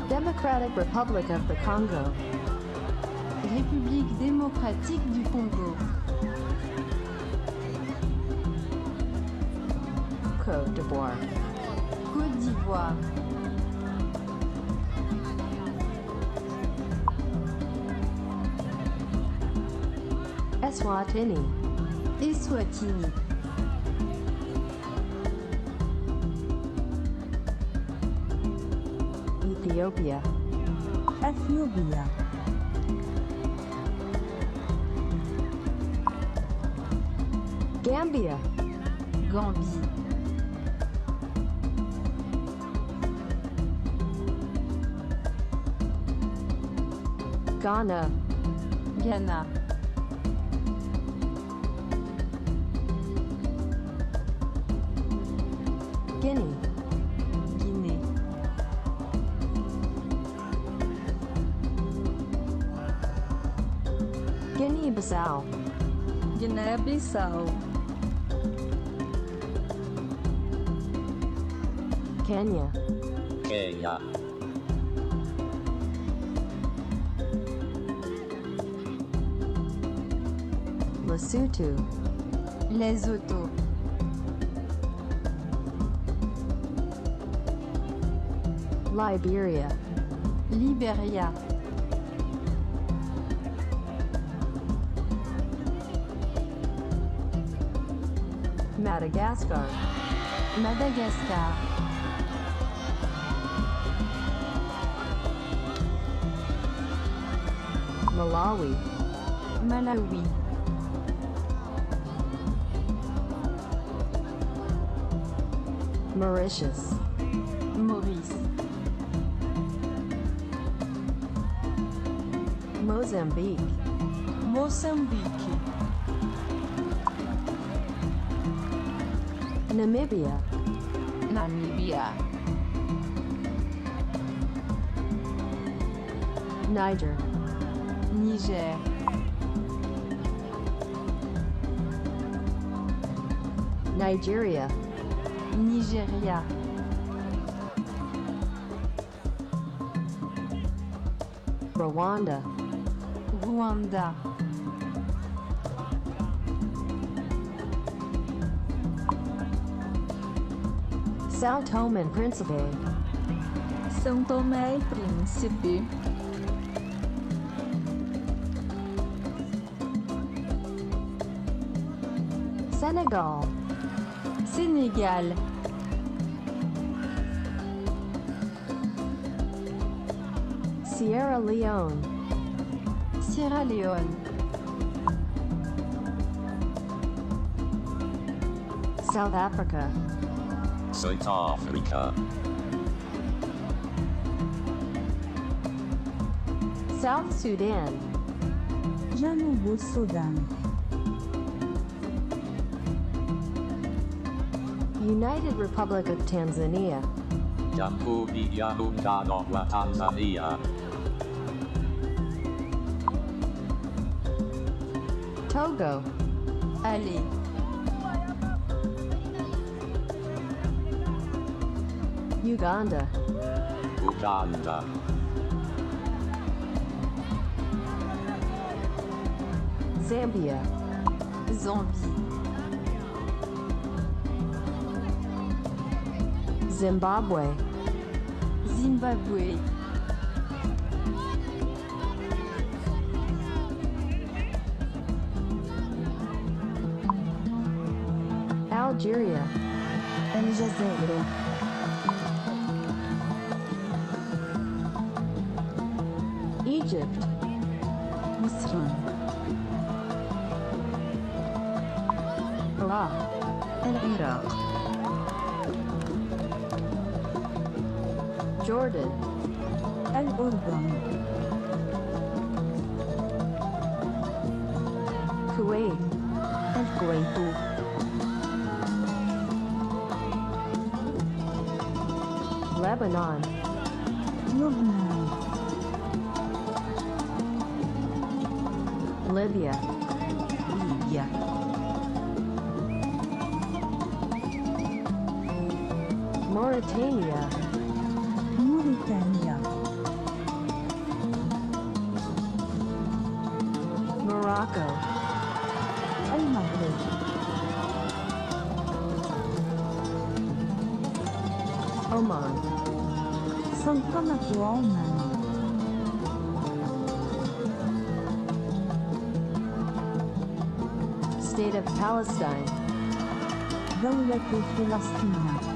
Democratic Republic of the Congo.
République démocratique du Congo.
Côte d'Ivoire.
Côte d'Ivoire.
Eswatini.
Eswatini.
Ethiopia.
Ethiopia.
Gambia.
Gambie.
Ghana.
Ghana.
Guinea.
Guinée.
Guinea-Bissau.
Guinea-Bissau.
Kenya.
Kenya.
Lesotho.
Lesotho.
Liberia.
Liberia.
Madagascar.
Madagascar.
Malawi.
Malawi.
Mauritius.
Maurice.
Mozambique.
Mozambique.
Namibia.
Namibia.
Niger.
Niger.
Nigeria.
Nigeria.
Rwanda.
Rwanda.
Sao Tome and Principe.
São Tomé e Príncipe.
Senegal.
Sénégal.
Sierra Leone.
Sierra Leone.
South Africa.
South Africa.
South Sudan.
Janubou Sudan. United Republic of Tanzania.
Jamhuri ya Muungano wa Tanzania.
Togo.
Ali.
Uganda.
Uganda.
Zambia.
Zambie.
Zimbabwe.
Zimbabwe.
Algeria.
الجزائر.
Egypt.
مصر.
Iraq.
العراق.
Jordan.
الأردن.
Kuwait.
الكويت.
Lebanon.
لبنان.
Libya.
ليبيا.
Mauritania.
موريتانيا.
Morocco.
المغرب.
Oman.
سلطنة عمان.
State of Palestine.
دولة فلسطين.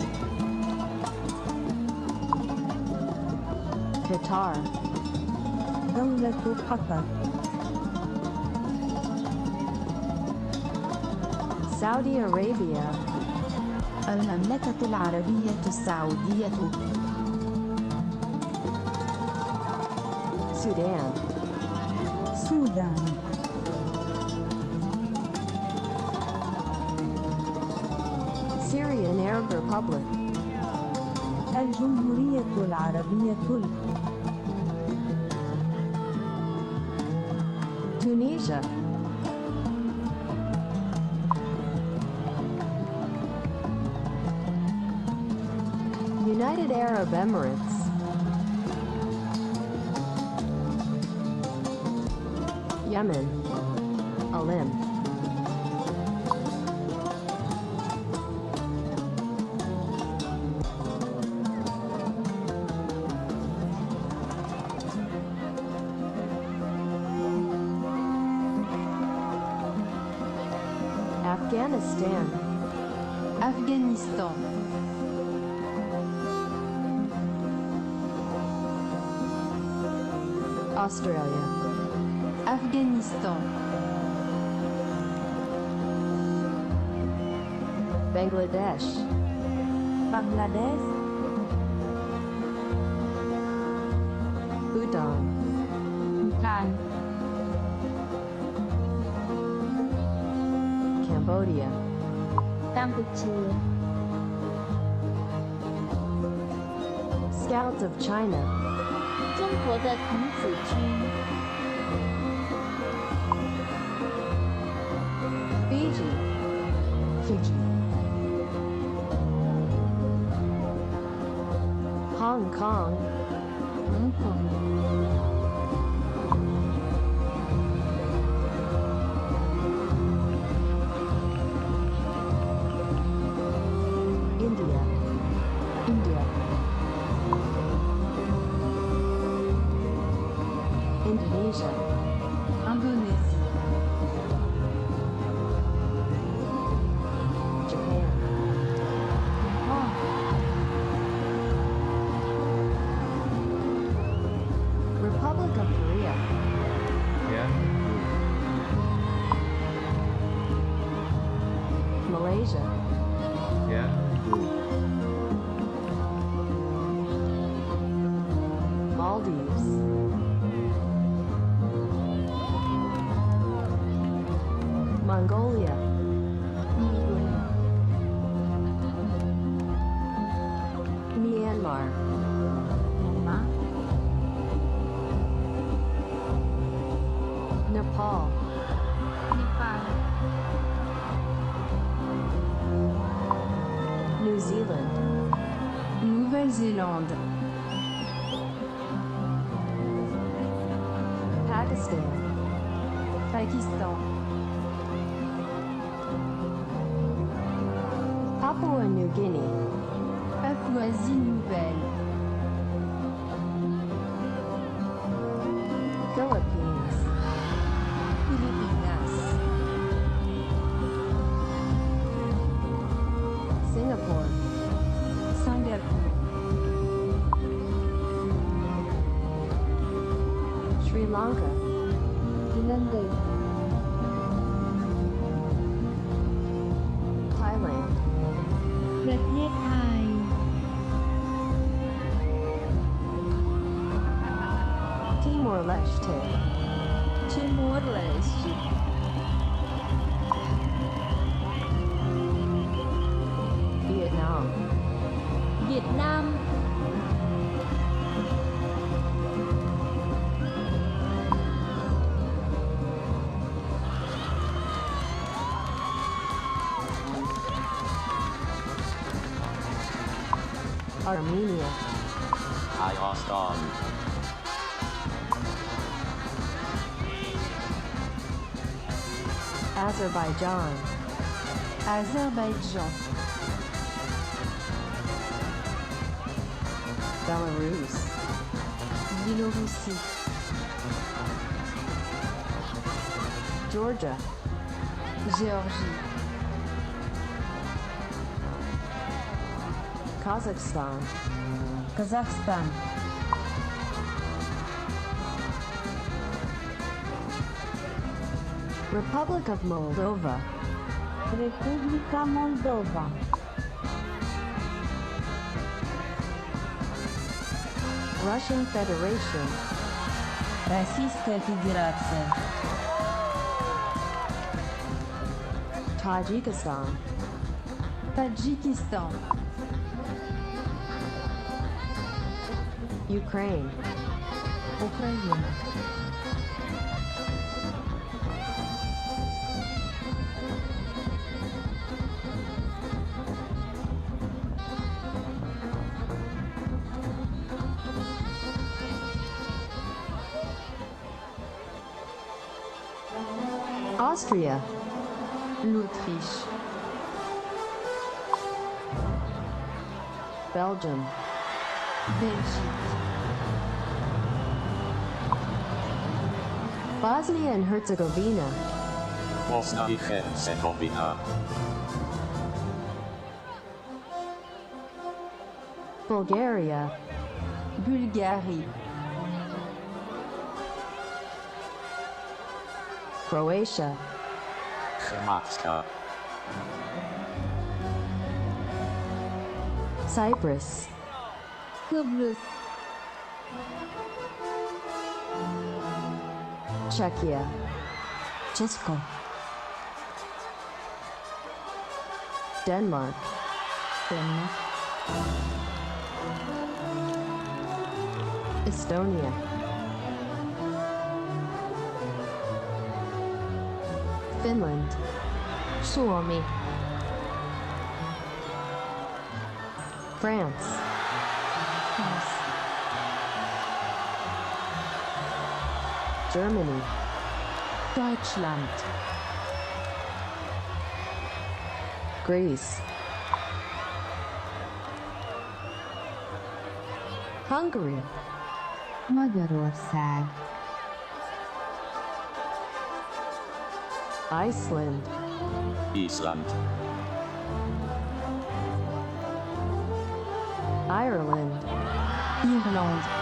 Qatar.
دولة قطر.
Saudi Arabia.
المملكة العربية السعودية.
Sudan.
السودان.
Syrian Arab Republic.
الجمهورية العربية
Tunisia. United Arab Emirates. Yemen. Alim. Afghanistan.
أفغانستان.
Australia.
أفغانستان.
Bangladesh.
بنغلاديش.
Bhutan.
بوتان.
Cambodia.
كامبوديا.
Scouts of China.
中国的童子军。
Fiji.
Fiji.
Hong Kong.
Hong Kong.
India.
India.
Indonesia.
Indonesia.
Japan.
Japan.
Republic of Korea.
Yeah.
Malaysia.
Yeah.
Maldives. Myanmar. Nepal. New Zealand.
Nouvelle-Zélande.
Pakistan.
Pakistan.
Papua New Guinea.
Papouasie-Nouvelle.
Philippines.
Filipinas.
Singapore.
Singapour.
Sri Lanka. Thailand.
ประเทศไทย
Timor-Leste.
Timor-Leste.
Vietnam.
เวียดนาม
Armenia.
Kazakhstan.
Azerbaijan.
Azerbaïdjan.
Belarus.
Biélorussie.
Georgia.
Géorgie.
Kazakhstan.
Kazakhstan.
Republic of Moldova.
República Moldova.
Russian Federation.
Российская Федерация.
Tajikistan.
Таджикистан.
Ukraine.
Украина.
Austria.
L'Autriche.
Belgium.
Belgique.
Bosnia and Herzegovina.
Bosnia and Herzegovina.
Bulgaria.
Bulgarie.
Croatia.
Hrvatska.
Cyprus.
Kıbrıs.
Czechia.
Česko.
Denmark.
Denmark.
Estonia. Finland.
Suomi.
France.
France.
Germany.
Deutschland.
Greece. Hungary.
Magyarország.
Iceland.
Iceland.
Ireland.
Irlande.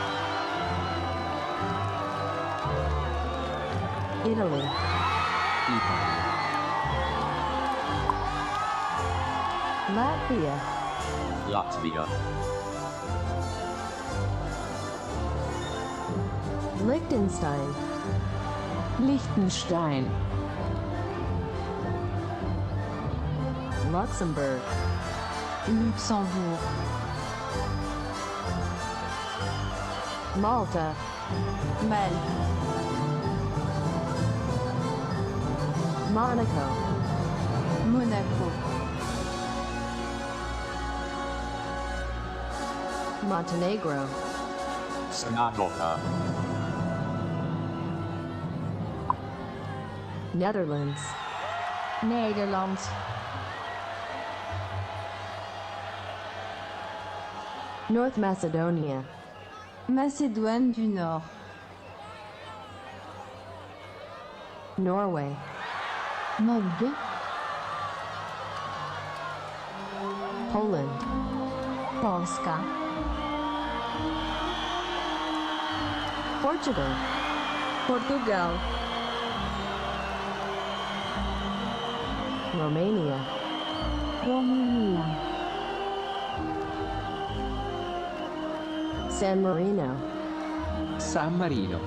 Italy. Latvia.
Latvia.
Liechtenstein.
Liechtenstein.
Luxembourg.
Luxembourg.
Malta,
Malte,
Monaco,
Monaco,
Montenegro,
Sanadoka,
Netherlands,
Nederland,
North Macedonia,
Macédoine du Nord,
Norway,
Norge,
Poland,
Polska,
Portugal,
Portugal,
Romania,
Romania,
San Marino,
San Marino,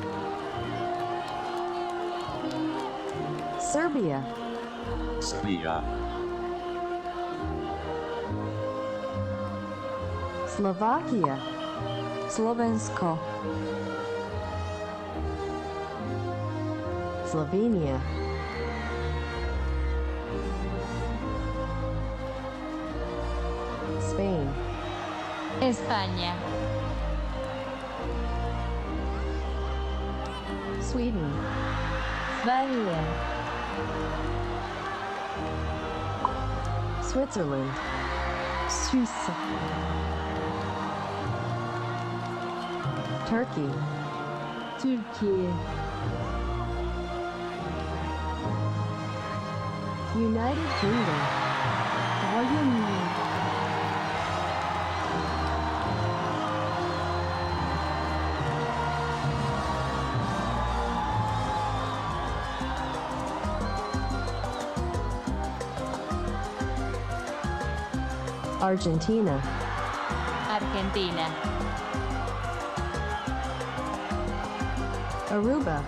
Serbia,
Serbia,
Slovakia,
Slovensko,
Slovenia, Spain,
España,
Sweden,
Sverige,
Switzerland,
Suisse,
Turkey,
Turquie,
United Kingdom,
Royaume-Uni,
Argentina,
Argentina,
Aruba,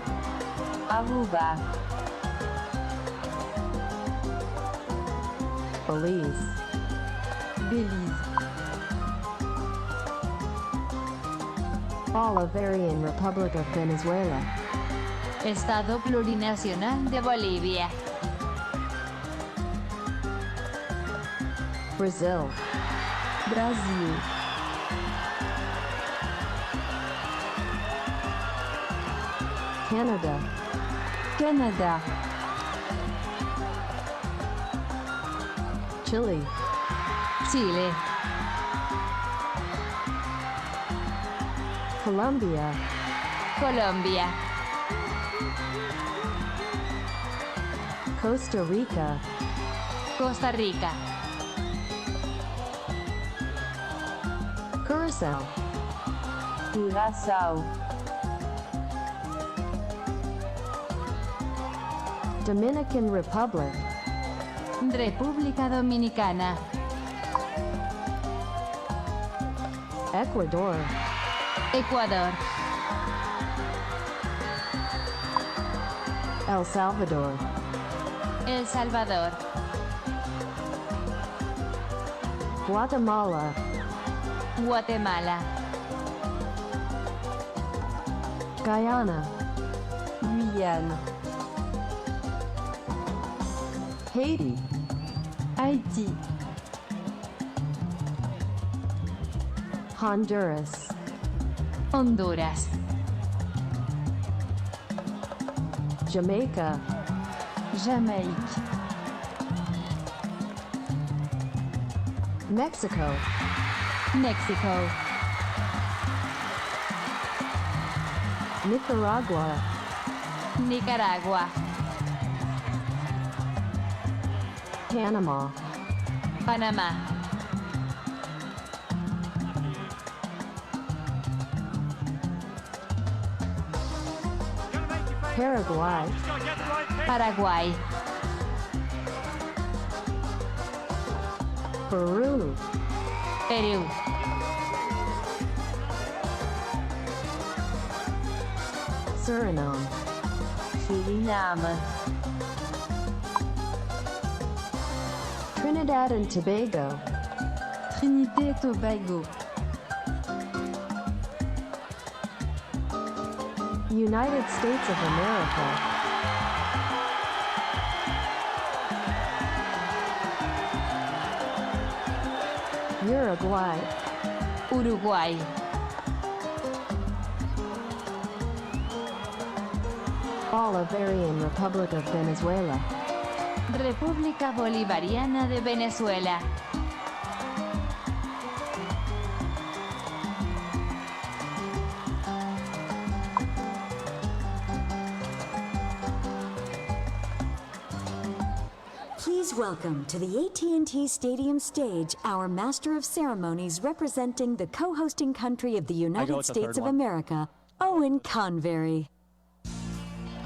Aruba,
Belize,
Belize,
Bolivarian Republic of Venezuela,
Estado Plurinacional de Bolivia,
Brazil,
Brasil,
Canada,
Canadá,
Chile,
Chile,
Colombia,
Colombia,
Costa Rica,
Costa Rica,
Curacao,
Curazao,
Dominican Republic,
República Dominicana,
Ecuador,
Ecuador,
El Salvador,
El Salvador,
Guatemala,
Guatemala,
Guyana,
Guyana,
Haiti,
Haití,
Honduras,
Honduras,
Jamaica,
Jamaïque,
Mexico,
Mexico,
Nicaragua,
Nicaragua,
Panama,
Panamá,
Paraguay,
Paraguay,
Peru,
Perú,
Suriname,
Suriname,
Trinidad and Tobago,
Trinité et Tobago,
United States of America, Uruguay,
Uruguay,
Bolivarian Republic of Venezuela,
República Bolivariana de Venezuela,
Please welcome to the AT&T Stadium stage our Master of Ceremonies representing the co-hosting country of the United States of America, Owen Convery.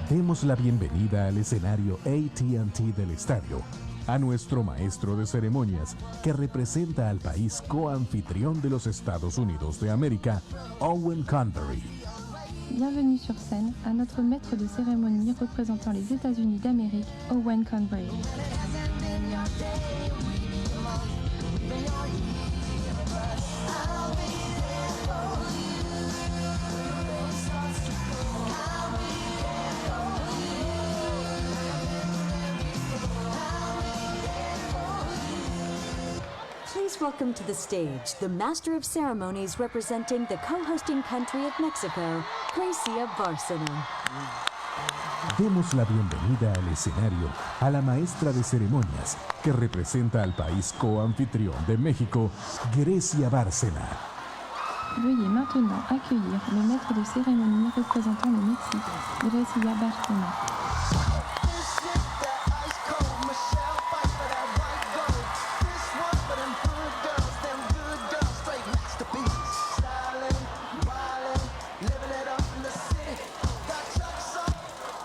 Demos la bienvenida al escenario AT&T del estadio a nuestro maestro de ceremonias que representa al país coanfitrión de los Estados Unidos de América, Owen Convery.
Bienvenue sur scène à notre maître de cérémonie représentant les États-Unis d'Amérique, Owen Convery.
Please welcome to the stage the Master of Ceremonies representing the co-hosting country of Mexico, Gracia Bárcena.
Demos la bienvenida al escenario a la maestra de ceremonias que representa al país coanfitrión de México, Gracia Bárcena.
Veuillez maintenant accueillir le maître de cérémonie représentant le Mexique, Gracia Bárcena.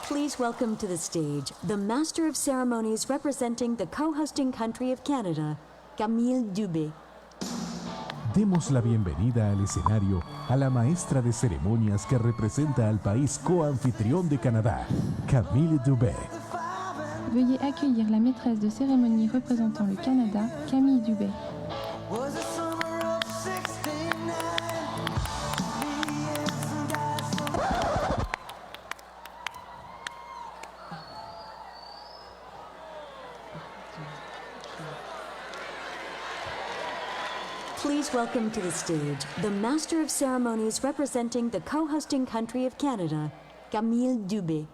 Please welcome to the stage the Master of Ceremonies representing the co-hosting country of Canada, Camille Dubé.
Demos la bienvenida al escenario a la maestra de ceremonias que representa al país coanfitrión de Canadá, Camille Dubé.
Veuillez accueillir la maîtresse de cérémonie représentant le Canada, Camille Dubé.
Please welcome to the stage the Master of Ceremonies representing the co-hosting country of Canada, Camille Dubé.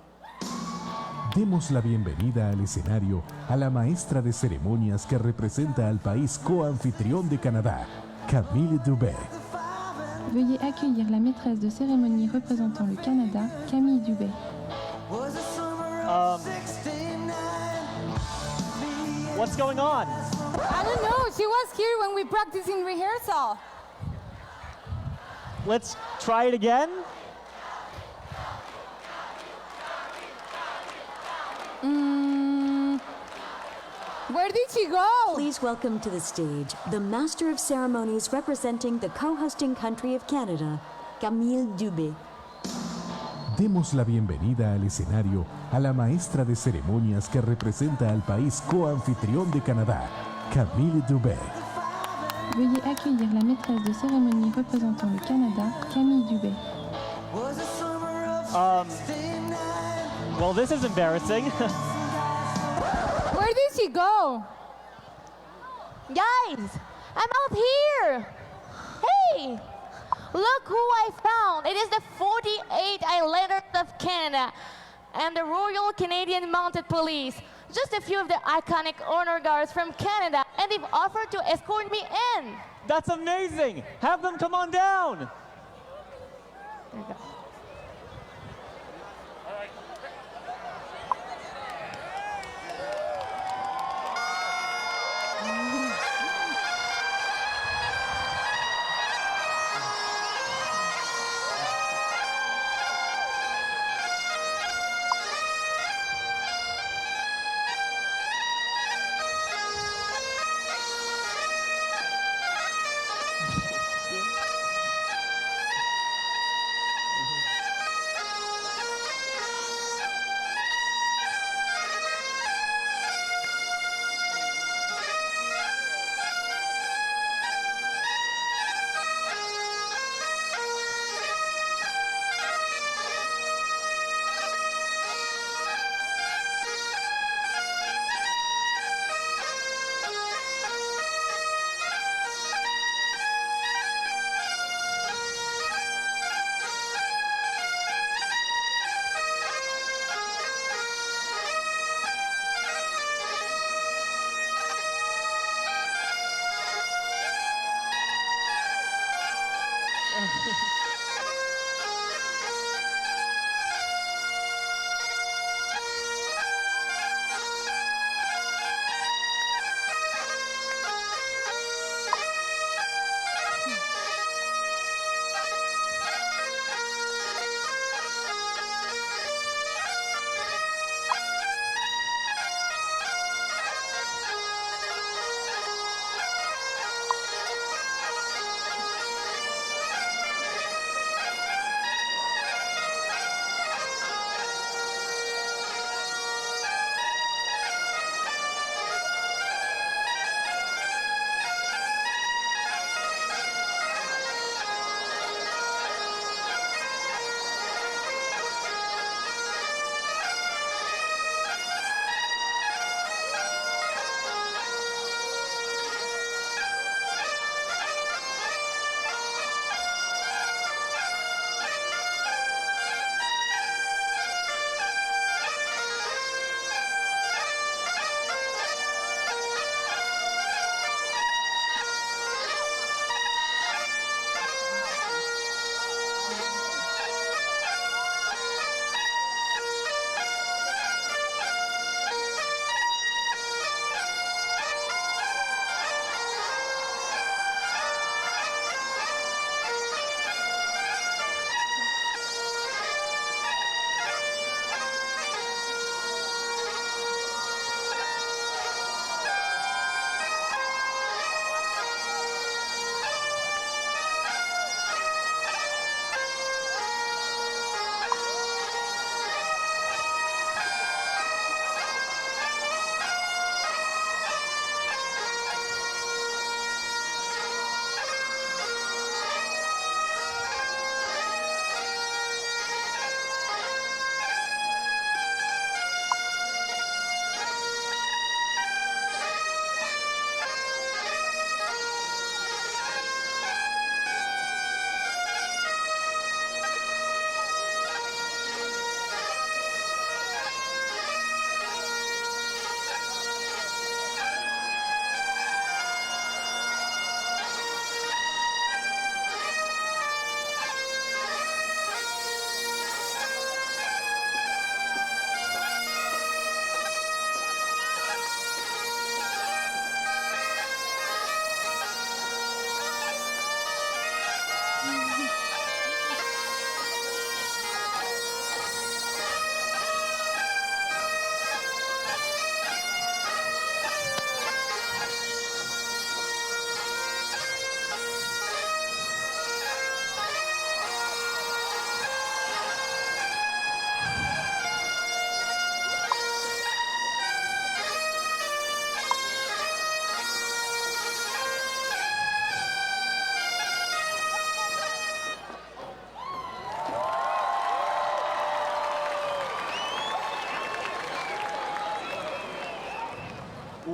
Demos la bienvenida al escenario a la maestra de ceremonias que representa al país coanfitrión de Canadá, Camille Dubé.
Veuillez accueillir la maîtresse de cérémonie représentant le Canada, Camille Dubé.
What's going on?
I don't know. She was here when we practiced in rehearsal.
Let's try it again.
Where did she go?
Please welcome to the stage the Master of Ceremonies representing the co-hosting country of Canada, Camille Dubé.
Demos la bienvenida al escenario a la maestra de ceremonias que representa al país coanfitrión de Canadá, Camille Dubé.
Veuillez accueillir la maîtresse de cérémonie représentant le Canada, Camille Dubé.
Well, this is embarrassing.
Where did she go?
Guys, I'm out here. Hey, look who I found. It is the 48 Islanders of Canada and the Royal Canadian Mounted Police. Just a few of the iconic honor guards from Canada, and they've offered to escort me in.
That's amazing. Have them come on down.
There you go.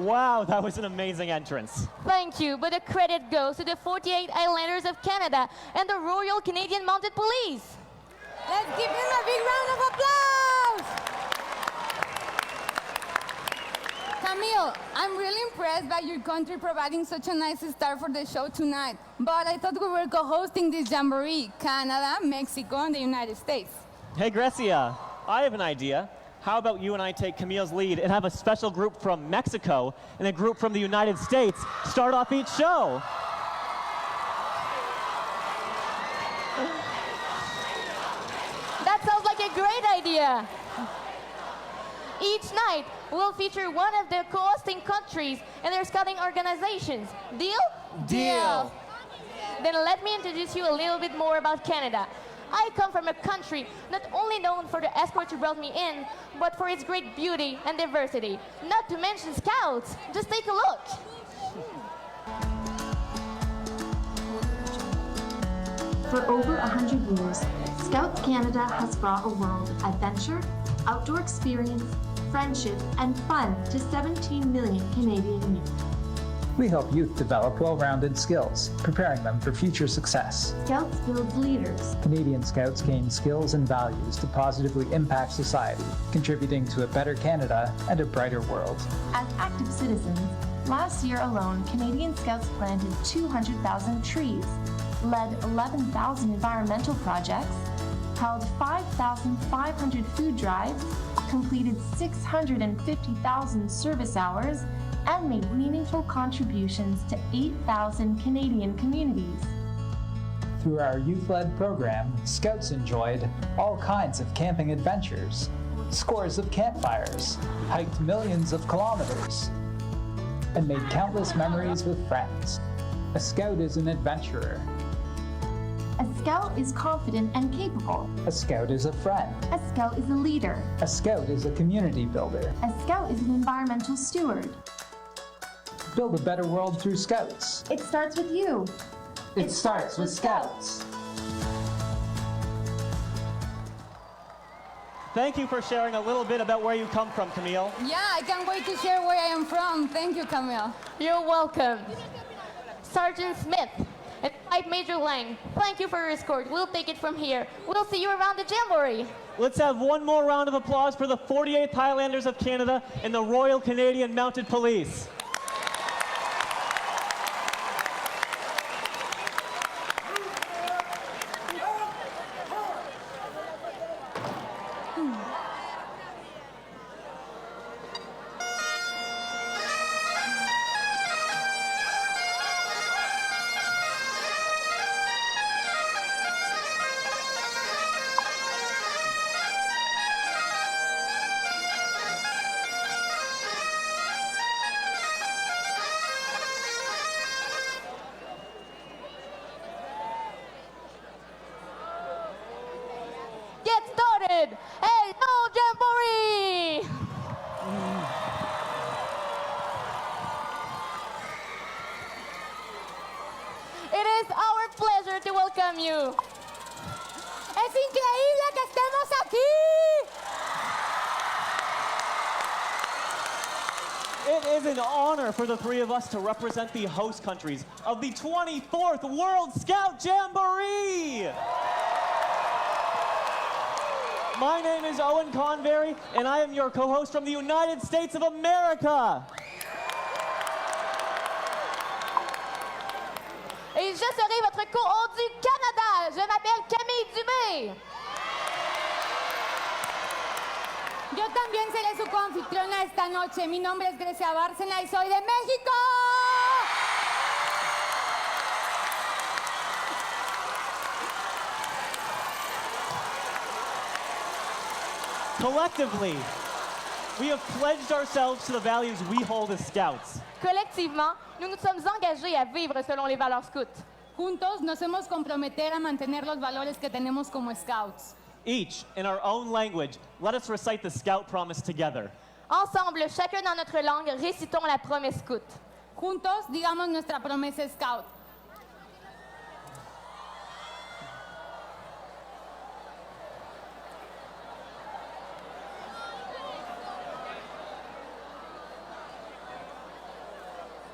Wow, that was an amazing entrance.
Thank you, but the credit goes to the 48 Islanders of Canada and the Royal Canadian Mounted Police.
Let's give him a big round of applause! Camille, I'm really impressed by your country providing such a nice start for the show tonight. But I thought we were co-hosting this jamboree, Canada, Mexico, and the United States.
Hey, Grecia, I have an idea. How about you and I take Camille's lead and have a special group from Mexico and a group from the United States start off each show?
That sounds like a great idea. Each night, we'll feature one of the co-hosting countries and their scouting organizations. Deal?
Deal.
Then let me introduce you a little bit more about Canada. I come from a country not only known for the escorts who brought me in, but for its great beauty and diversity. Not to mention scouts. Just take a look.
For over 100 years, Scouts Canada has brought a world of adventure, outdoor experience, friendship, and fun to 17 million Canadian youth.
We help youth develop well-rounded skills, preparing them for future success.
Scouts build leaders.
Canadian Scouts gain skills and values to positively impact society, contributing to a better Canada and a brighter world.
As active citizens, last year alone, Canadian Scouts planted 200,000 trees.
led 11,000 environmental projects, held 5,500 food drives, completed 650,000 service hours, and made meaningful contributions to 8,000 Canadian communities.
Through our youth-led program, Scouts enjoyed all kinds of camping adventures, scores of campfires, hiked millions of kilometers, and made countless memories with friends. A Scout is an adventurer.
A Scout is confident and capable.
A Scout is a friend.
A Scout is a leader.
A Scout is a community builder.
A Scout is an environmental steward.
Build a better world through Scouts.
It starts with you.
It starts with Scouts.
Thank you for sharing a little bit about where you come from, Camille.
Yeah, I can't wait to share where I am from. Thank you, Camille.
You're welcome. Sergeant Smith and 5 Major Lang, thank you for your escort. We'll take it from here. We'll see you around the Jamboree.
Let's have one more round of applause for the 48th Highlanders of Canada and the Royal Canadian Mounted Police.
Hello, Jamboree! It is our pleasure to welcome you.
¡Es increíble que estemos aquí!
It is an honor for the 3 of us to represent the host countries of the 24th World Scout Jamboree! My name is Owen Convery, and I am your co-host from the United States of America.
Et je serai votre co-hôte du Canada. Je m'appelle Camille Dumais.
Yo también seré su coanfitriona esta noche. Mi nombre es Grecia Bárcena y soy de México.
Collectively, we have pledged ourselves to the values we hold as Scouts.
Collectivement, nous nous sommes engagés à vivre selon les valeurs scouts.
Juntos nos hemos comprometer a mantener los valores que tenemos como Scouts.
Each, in our own language, let us recite the Scout promise together.
Ensemble, chacun dans notre langue, récitons la promesse scout.
Juntos, digamos nuestra promesa Scout.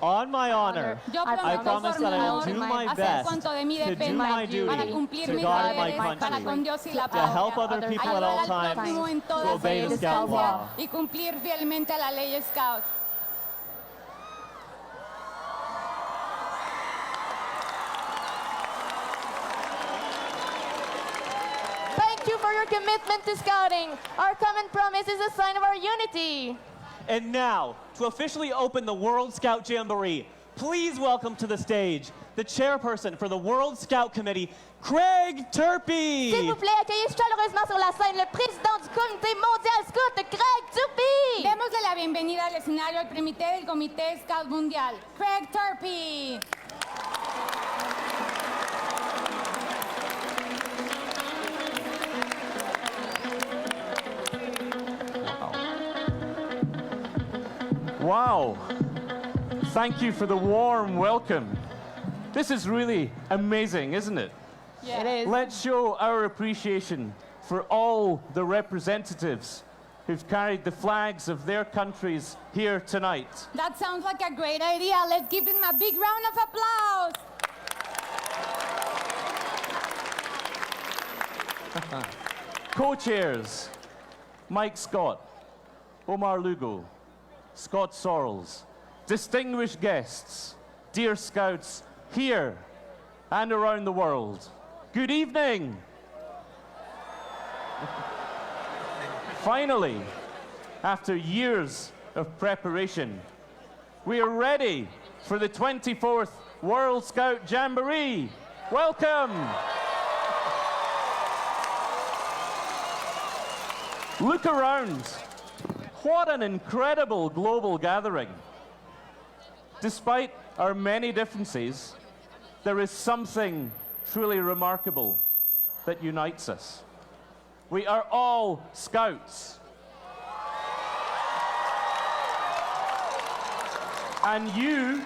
On my honor, I promise that I will do my best to do my duty to God and my country, to help other people at all times, to obey the Scout law.
Y cumplir fielmente la ley Scout.
Thank you for your commitment to Scouting. Our common promise is a sign of our unity.
And now, to officially open the World Scout Jamboree, please welcome to the stage the chairperson for the World Scout Committee, Craig Turpie.
S'il vous plaît, accueillez chaleureusement sur la scène le président du Comité mondial scout, Craig Turpie.
Démosle la bienvenida al escenario al primité del Comité Scout Mundial, Craig Turpie.
Wow. Thank you for the warm welcome. This is really amazing, isn't it?
Yeah. It is.
Let's show our appreciation for all the representatives who've carried the flags of their countries here tonight.
That sounds like a great idea. Let's give them a big round of applause.
Co-chairs, Mike Scott, Omar Lugo, Scott Sorrells, distinguished guests, dear Scouts here and around the world, good evening. Finally, after years of preparation, we are ready for the 24th World Scout Jamboree. Welcome. Look around. What an incredible global gathering. Despite our many differences, there is something truly remarkable that unites us. We are all Scouts. And you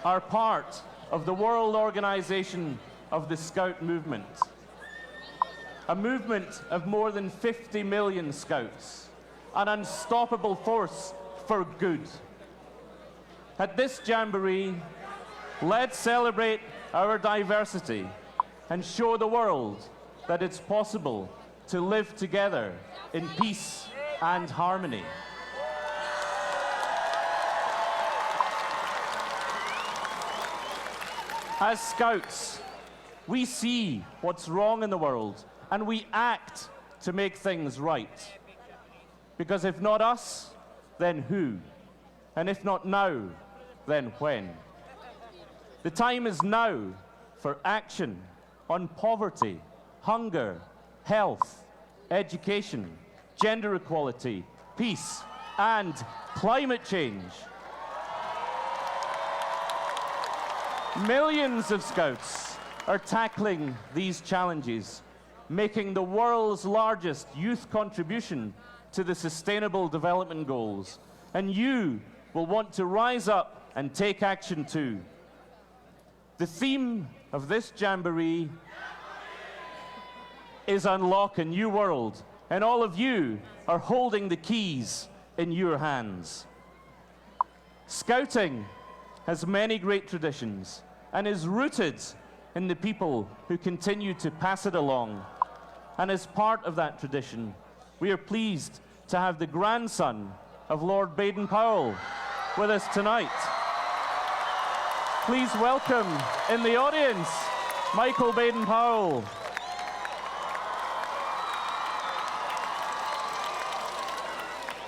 are part of the world organization of the Scout movement. A movement of more than 50 million Scouts, an unstoppable force for good. At this Jamboree, let's celebrate our diversity and show the world that it's possible to live together in peace and harmony. As Scouts, we see what's wrong in the world and we act to make things right. Because if not us, then who? And if not now, then when? The time is now for action on poverty, hunger, health, education, gender equality, peace, and climate change. Millions of Scouts are tackling these challenges, making the world's largest youth contribution to the Sustainable Development Goals. And you will want to rise up and take action too. The theme of this Jamboree is Unlock a New World, and all of you are holding the keys in your hands. Scouting has many great traditions and is rooted in the people who continue to pass it along. And as part of that tradition, we are pleased to have the grandson of Lord Baden-Powell with us tonight. Please welcome in the audience, Michael Baden-Powell.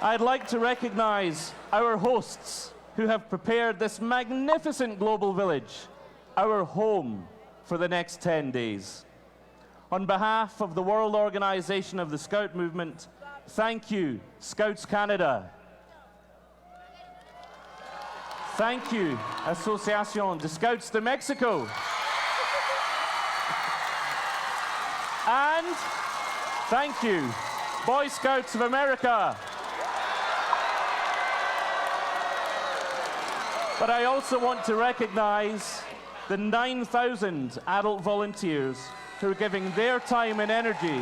I'd like to recognize our hosts who have prepared this magnificent global village, our home for the next 10 days. On behalf of the World Organization of the Scout Movement, thank you, Scouts Canada. Thank you, Asociación de Scouts de Mexico. And thank you, Boy Scouts of America. But I also want to recognize the 9,000 adult volunteers who are giving their time and energy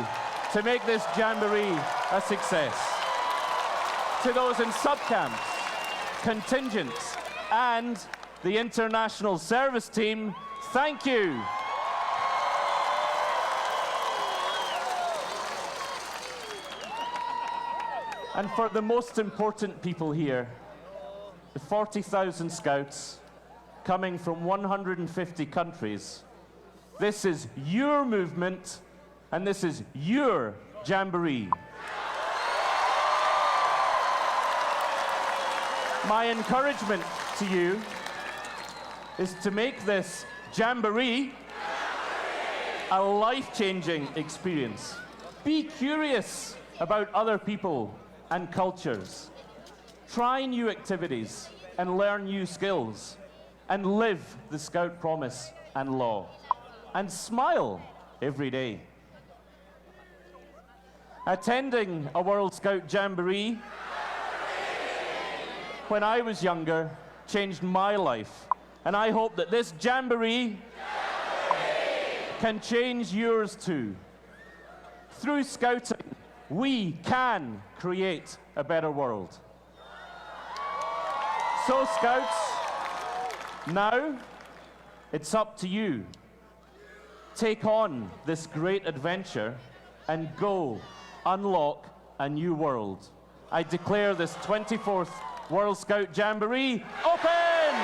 to make this Jamboree a success. To those in subcamps, contingents, and the international service team, thank you. And for the most important people here, the 40,000 Scouts coming from 150 countries, this is your movement, and this is your Jamboree. My encouragement to you is to make this Jamboree a life-changing experience. Be curious about other people and cultures. Try new activities and learn new skills, and live the Scout promise and law, and smile every day. Attending a World Scout Jamboree when I was younger changed my life, and I hope that this Jamboree can change yours too. Through Scouting, we can create a better world. So Scouts, now it's up to you. Take on this great adventure and go unlock a new world. I declare this 24th World Scout Jamboree open!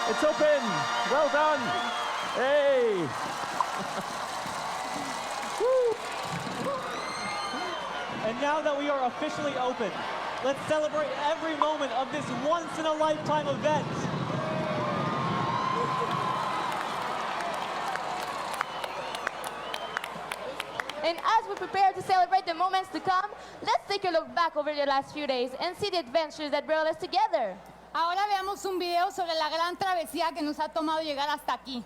It's open. Well done. Hey. And now that we are officially open, let's celebrate every moment of this once-in-a-lifetime event.
And as we prepare to celebrate the moments to come, let's take a look back over the last few days and see the adventures that brought us together.
Ahora veamos un video sobre la gran travesía que nos ha tomado llegar hasta aquí.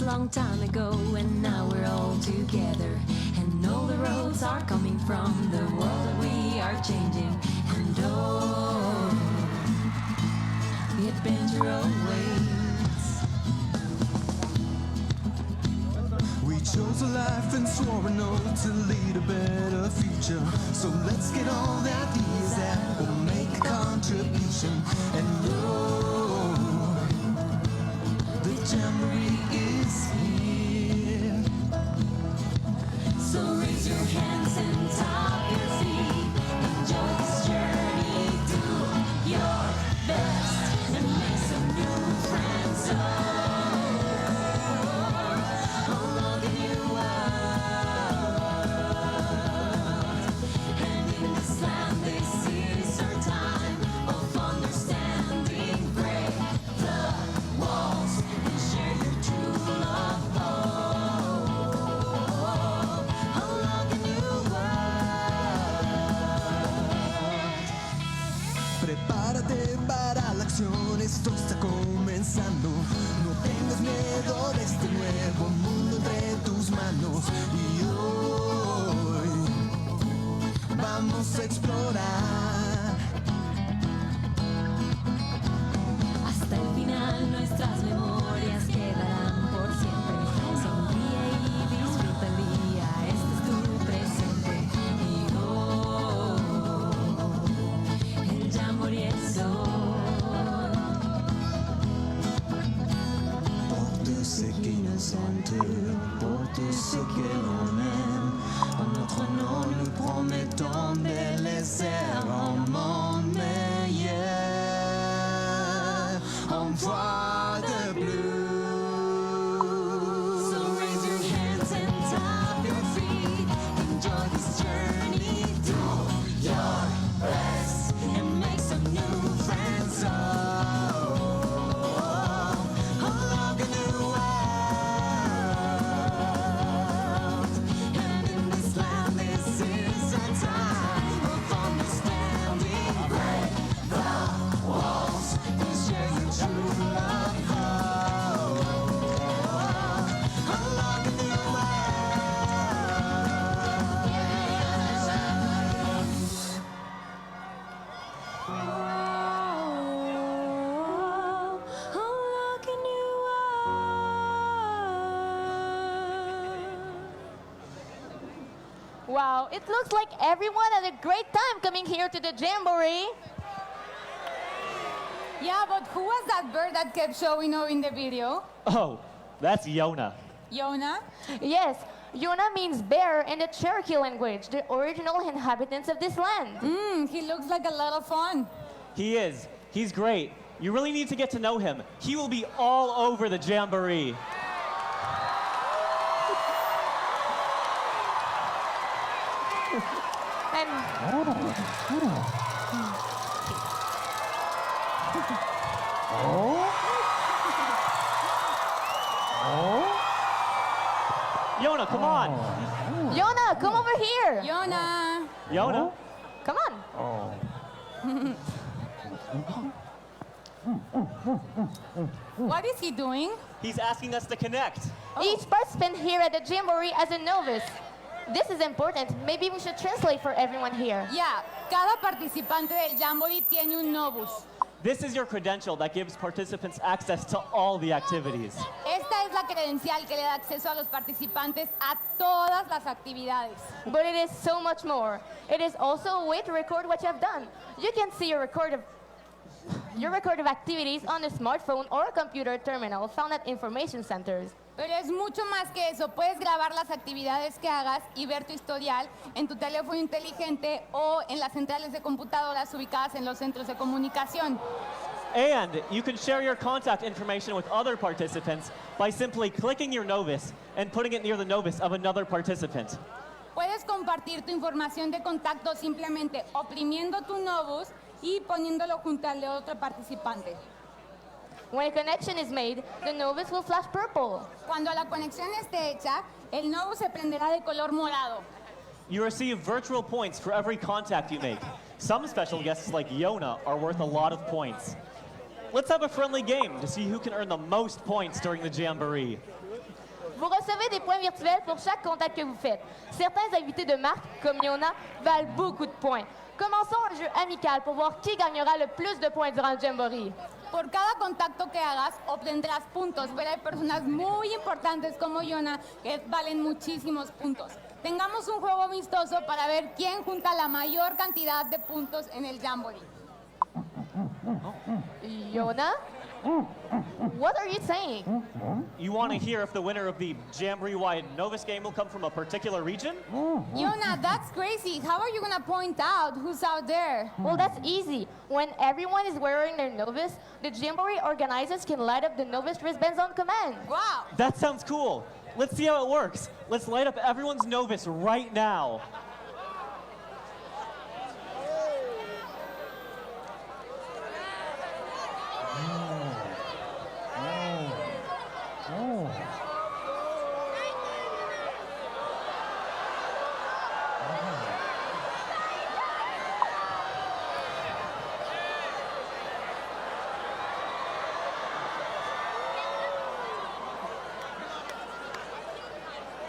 Long time ago, and now we're all together, and all the roads are coming from the world that we are changing, and oh, the adventure awaits.
We chose a life and swore an oath to lead a better future, so let's get all the ideas that will make a contribution, and oh, the Jamboree is here.
So raise your hands and tap your feet. Enjoy this journey, do your best, and make some new friends. Oh, look at you out. And in this land, this is our time of understanding. Break the walls and share your true love.
Prepárate para la acción, esto está comenzando. No tengas miedo de este nuevo mundo entre tus manos. Y hoy vamos a explorar.
Hasta el final nuestras memorias quedarán por siempre. Sonríe y disfruta el día, este es tu presente. Y el Jamboree es hoy.
Pour tous ceux qui nous entourent, pour tous ceux que l'on aime, en notre nom nous promettons de laisser un monde meilleur. On voit de bleu.
So raise your hands and tap your feet. Enjoy this journey, do your best, and make some new friends.
Look at the world.
And in this land, this is our time of understanding. Break the walls and share your true love.
Look at the
Wow, it looks like everyone had a great time coming here to the Jamboree.
Yeah, but who was that bird that kept showing up in the video?
Oh, that's Yona.
Yona?
Yes, Yona means bear in the Cherokee language, the original inhabitants of this land.
He looks like a lot of fun.
He is. He's great. You really need to get to know him. He will be all over the Jamboree.
And
Yona, come on.
Yona, come over here.
Yona.
Yona.
Come on.
What is he doing?
He's asking us to connect.
Each participant here at the Jamboree as a novice. This is important. Maybe we should translate for everyone here.
Yeah, cada participante del Jamboree tiene un novus.
This is your credential that gives participants access to all the activities.
Esta es la credencial que le da acceso a los participantes a todas las actividades.
But it is so much more. It is also a way to record what you have done. You can see your record of activities on a smartphone or a computer terminal found at information centers.
Pero es mucho más que eso. Puedes grabar las actividades que hagas y ver tu historial en tu teléfono inteligente o en las centrales de computadoras ubicadas en los centros de comunicación.
And you can share your contact information with other participants by simply clicking your Novus and putting it near the Novus of another participant.
Puedes compartir tu información de contacto simplemente oprimiendo tu Novus y poniéndolo junto al de otro participante.
When a connection is made, the Novus will flash purple.
Cuando la conexión esté hecha, el Novus se prenderá de color morado.
You receive virtual points for every contact you make. Some special guests like Yona are worth a lot of points. Let's have a friendly game to see who can earn the most points during the Jamboree.
Vous recevez des points virtuels pour chaque contact que vous faites. Certains invités de marque, comme Yona, valent beaucoup de points. Commençons un jeu amical pour voir qui gagnera le plus de points durant le Jamboree.
Por cada contacto que hagas, obtendrás puntos, pero hay personas muy importantes como Yona que valen muchísimos puntos. Tengamos un juego amistoso para ver quién junta la mayor cantidad de puntos en el Jamboree.
Yona? What are you saying?
You want to hear if the winner of the Jamboree-wide Novus game will come from a particular region?
Yona, that's crazy. How are you going to point out who's out there?
Well, that's easy. When everyone is wearing their Novus, the Jamboree organizers can light up the Novus wristbands on command.
Wow.
That sounds cool. Let's see how it works. Let's light up everyone's Novus right now.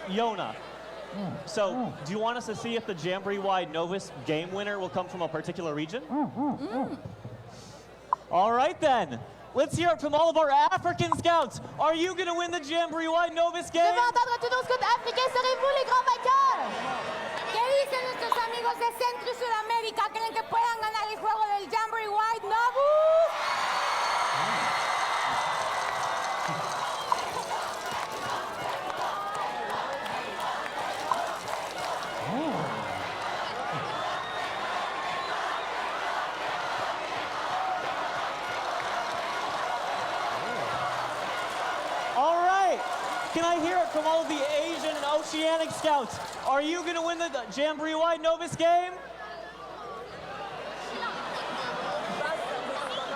Yona. So, do you want us to see if the Jamboree-wide Novus game winner will come from a particular region? All right, then. Let's hear it from all of our African scouts. Are you going to win the Jamboree-wide Novus game?
Je veux entendre tous nos scouts africains. Serez-vous les grands vainqueurs?
¿Qué dicen nuestros amigos de Centro y Sudamérica? ¿Creen que puedan ganar el juego del Jamboree-wide Novus?
Can I hear it from all of the Asian and Oceanic scouts? Are you going to win the Jamboree-wide Novus game?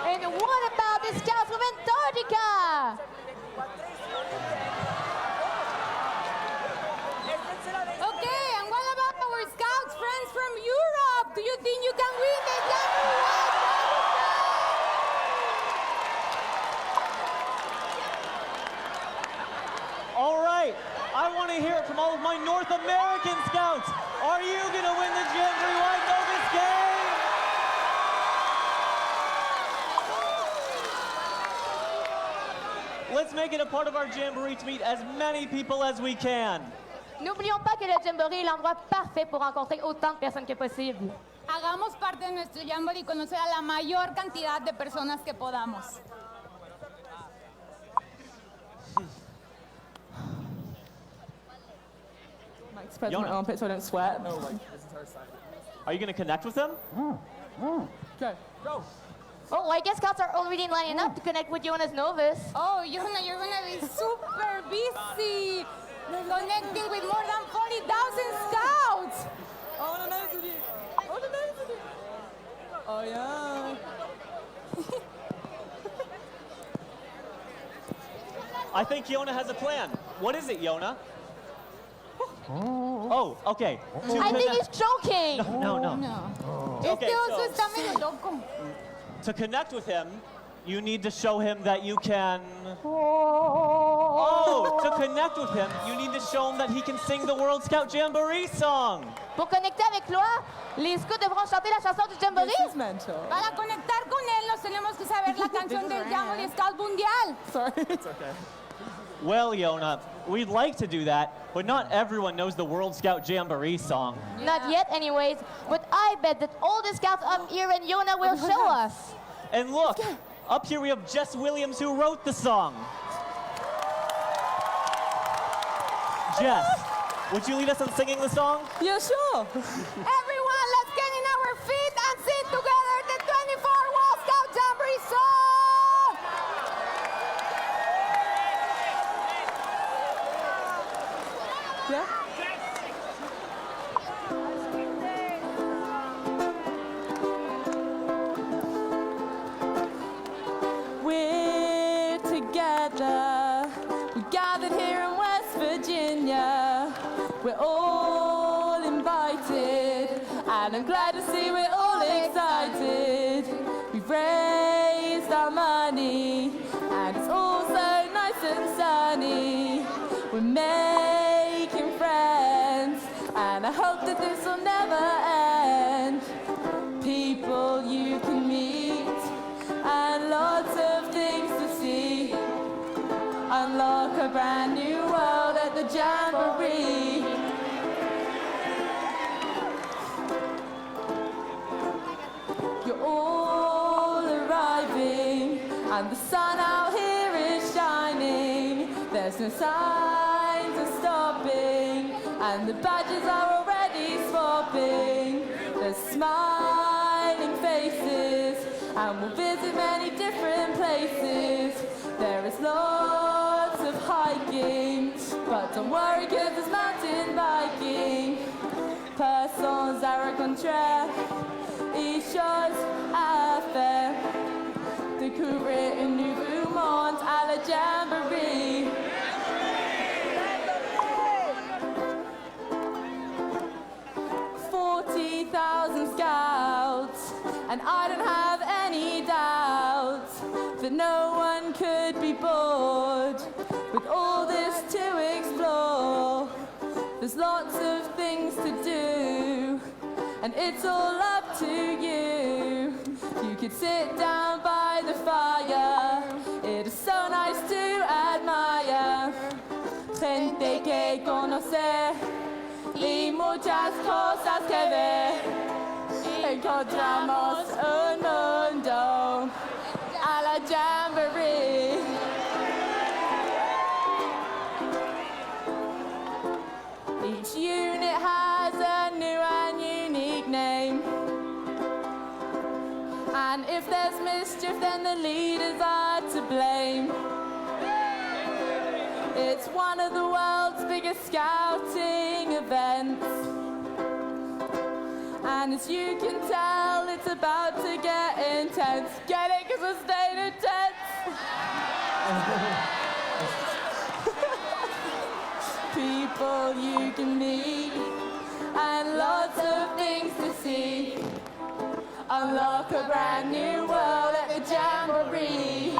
And what about the scouts from Antarctica?
Okay, and what about our scouts friends from Europe? Do you think you can win the Jamboree-wide?
All right, I want to hear it from all of my North American scouts. Are you going to win the Jamboree-wide Novus game? Let's make it a part of our Jamboree to meet as many people as we can.
N'oublions pas que le Jamboree est l'endroit parfait pour rencontrer autant de personnes que possible.
Hagamos parte de nuestro Jamboree y conocer a la mayor cantidad de personas que podamos.
Spread my armpit so I don't sweat.
Are you going to connect with them?
Okay, go.
Oh, I guess scouts are already lining up to connect with Jonas Novus.
Oh, Yona, you're gonna be super busy. Connecting with more than 40,000 scouts.
Oh, nice of you. Oh, nice of you. Oh, yeah.
I think Yona has a plan. What is it, Yona? Oh, okay.
I think he's joking.
No. Okay, to connect with him, you need to show him that you can... Oh, to connect with him, you need to show him that he can sing the World Scout Jamboree song.
Pour connecter avec Loa, les scouts devront chanter la chanson du Jamboree.
Para conectar con él, nos tenemos que saber la canción del Jamboree Scout Mundial.
Sorry, it's okay.
Well, Yona, we'd like to do that, but not everyone knows the World Scout Jamboree song.
Yeah. Not yet anyways, but I bet that all the scouts up here and Yona will show us.
And look, up here we have Jess Williams who wrote the song. Jess, would you lead us in singing the song?
Yeah, sure.
Everyone, let's get in our feet and sing together the 24 World Scout Jamboree song.
Yeah? We're together. We gathered here in West Virginia. We're all invited, and I'm glad to see we're all excited. We've raised our money, and it's all so nice and sunny. We're making friends, and I hope that this will never end. People you can meet, and lots of things to see. Unlock a brand new world at the Jamboree. You're all arriving, and the sun out here is shining. There's no signs of stopping, and the badges are already swapping. There's smiling faces, and we'll visit many different places. There is lots of hiking, but don't worry, 'cause there's mountain biking. Passons à rencontrer, et choses à faire. Découvrir un nouveau monde à la Jamboree. Scouts, and I don't have any doubts that no one could be bored with all this to explore. There's lots of things to do, and it's all up to you. You could sit down by the fire, it is so nice to admire. Gente que conocer y muchas cosas que ver. Encontramos un mundo a la Jamboree. Each unit has a new and unique name. And if there's mischief, then the leaders are to blame. It's one of the world's biggest scouting events. And as you can tell, it's about to get intense. Get it? 'Cause we're staying intense. People you can meet, and lots of things to see. Unlock a brand new world at the Jamboree.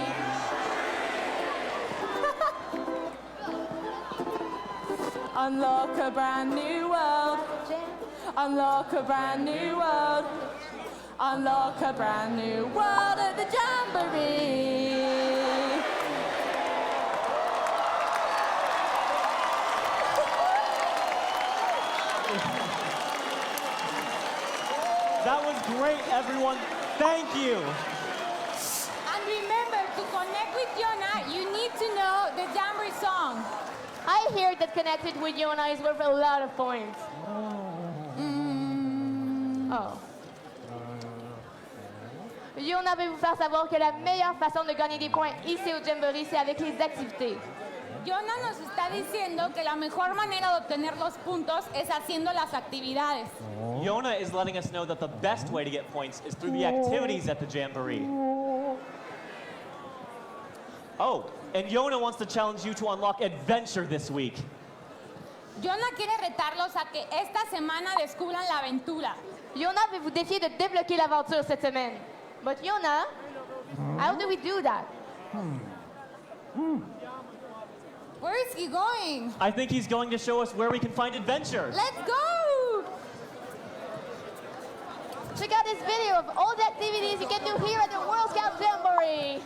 Unlock a brand new world. Unlock a brand new world. Unlock a brand new world at the Jamboree.
That was great, everyone. Thank you.
And remember, to connect with Yona, you need to know the Jamboree song.
I hear that connected with Yona is worth a lot of points. Oh. Yona veut vous faire savoir que la meilleure façon de gagner des points ici au Jamboree, c'est avec les activités.
Yona nos está diciendo que la mejor manera de obtener los puntos es haciendo las actividades.
Yona is letting us know that the best way to get points is through the activities at the Jamboree. Oh, and Yona wants to challenge you to unlock adventure this week.
Yona quiere retarlos a que esta semana descubran la aventura.
Yona veut vous défier de débloquer l'aventure cette semaine. But Yona, how do we do that?
Where is he going?
I think he's going to show us where we can find adventure.
Let's go!
Check out this video of all the activities you can do here at the World Scout Jamboree.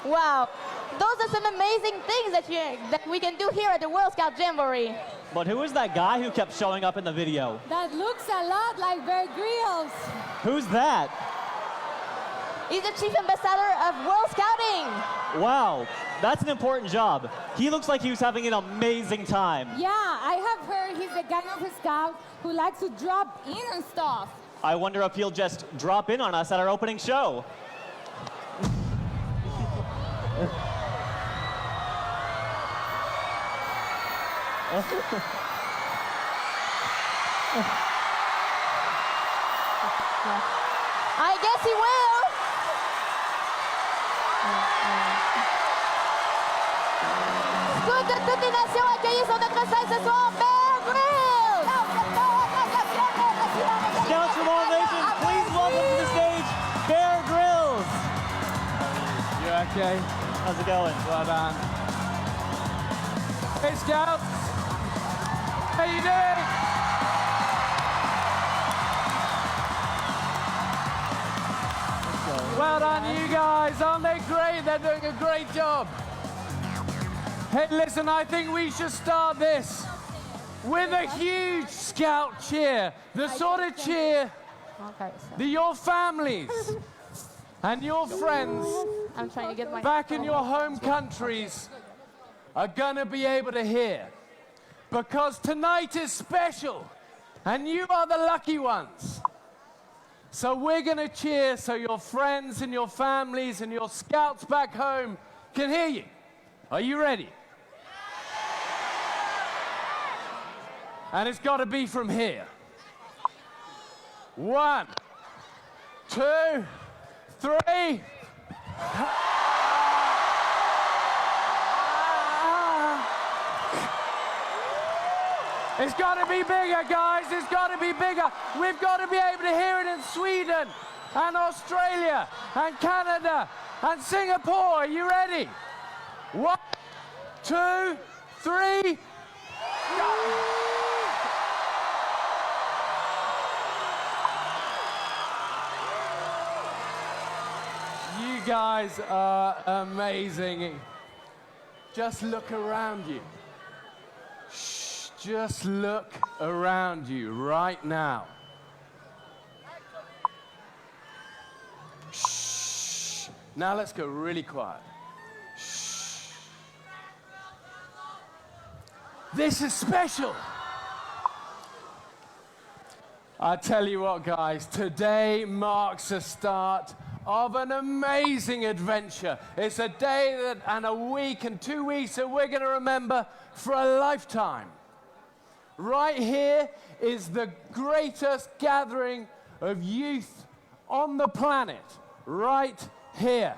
Wow, those are some amazing things that we can do here at the World Scout Jamboree.
But who is that guy who kept showing up in the video?
That looks a lot like Bear Grylls.
Who's that?
He's the chief ambassador of World Scouting.
Wow, that's an important job. He looks like he was having an amazing time.
Yeah, I have heard he's the kind of scout who likes to drop in and stuff.
I wonder if he'll just drop in on us at our opening show.
I guess he will. Scout de toutes les nations accueillis sur notre scène ce soir, Bear Grylls.
Scouts from all nations, please welcome to the stage, Bear Grylls.
You okay?
How's it going?
Well done. Hey, Scouts. How you doing? Well done, you guys. Aren't they great? They're doing a great job. Hey, listen, I think we should start this with a huge Scout cheer. The sort of cheer that your families and your friends back in your home countries are gonna be able to hear. Because tonight is special, and you are the lucky ones. So we're gonna cheer so your friends and your families and your scouts back home can hear you. Are you ready? And it's gotta be from here. 1, 2, 3. It's got to be bigger, guys. It's got to be bigger. We've got to be able to hear it in Sweden and Australia and Canada and Singapore. Are you ready? 1, 2, 3. guys are amazing. Just look around you. Shh, just look around you right now. Shh. Now let's go really quiet. Shh. This is special. I tell you what, guys, today marks the start of an amazing adventure. It's a day and a week and 2 weeks that we're going to remember for a lifetime. Right here is the greatest gathering of youth on the planet, right here.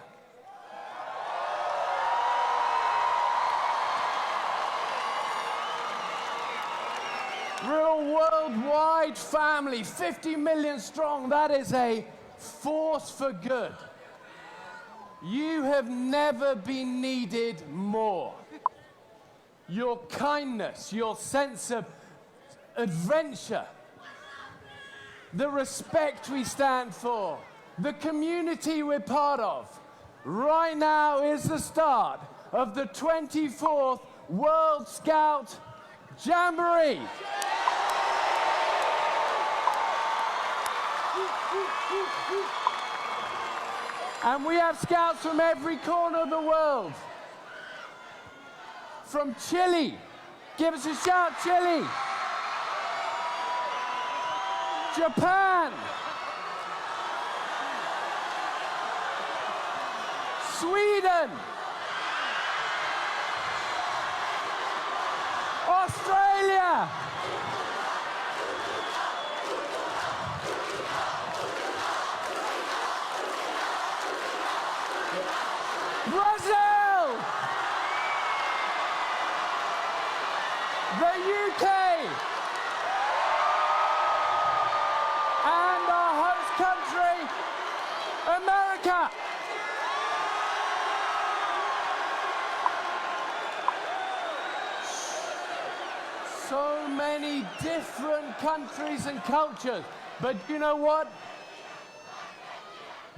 We're a worldwide family, 50 million strong. That is a force for good. You have never been needed more. Your kindness, your sense of adventure, the respect we stand for, the community we're part of. Right now is the start of the 24th World Scout Jamboree. And we have scouts from every corner of the world. From Chile. Give us a shout, Chile. Japan. Sweden. Australia. Brazil! The UK! And our host country, America! So many different countries and cultures, but you know what?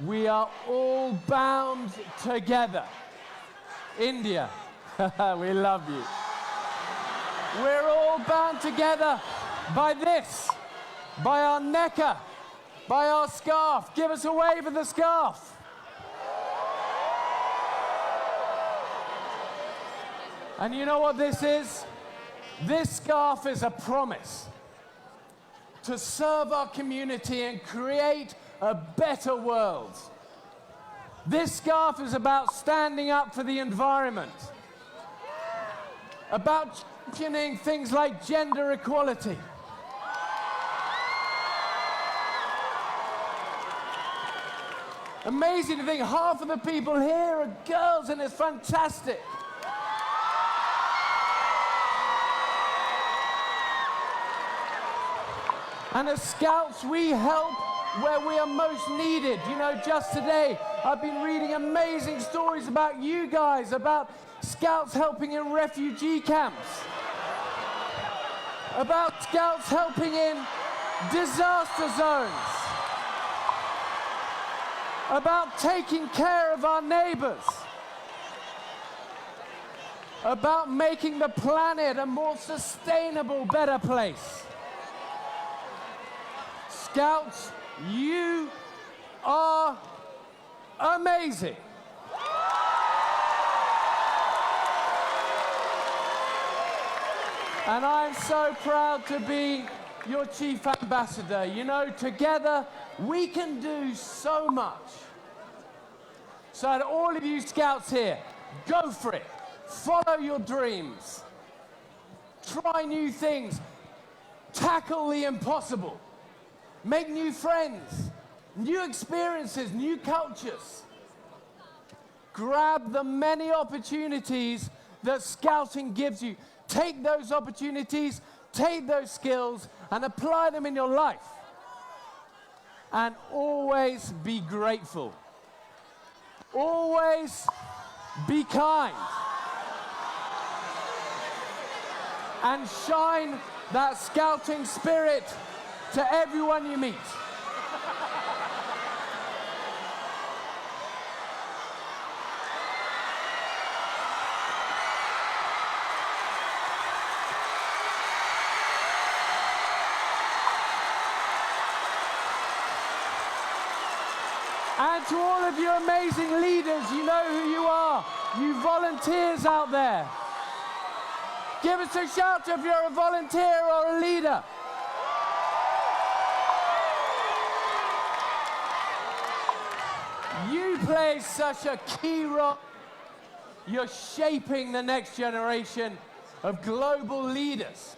We are all bound together. India, we love you. We're all bound together by this, by our necka, by our scarf. Give us a wave of the scarf. And you know what this is? This scarf is a promise to serve our community and create a better world. This scarf is about standing up for the environment, about championing things like gender equality. Amazing to think half of the people here are girls, and it's fantastic. And as Scouts, we help where we are most needed. You know, just today, I've been reading amazing stories about you guys, about Scouts helping in refugee camps, about Scouts helping in disaster zones, about taking care of our neighbors, about making the planet a more sustainable, better place. Scouts, you are amazing. And I'm so proud to be your chief ambassador. You know, together we can do so much. So to all of you Scouts here, go for it. Follow your dreams. Try new things. Tackle the impossible. Make new friends, new experiences, new cultures. Grab the many opportunities that Scouting gives you. Take those opportunities, take those skills, and apply them in your life. And always be grateful. Always be kind. And shine that Scouting spirit to everyone you meet. And to all of you amazing leaders, you know who you are. You volunteers out there. Give us a shout if you're a volunteer or a leader. You play such a key role. You're shaping the next generation of global leaders.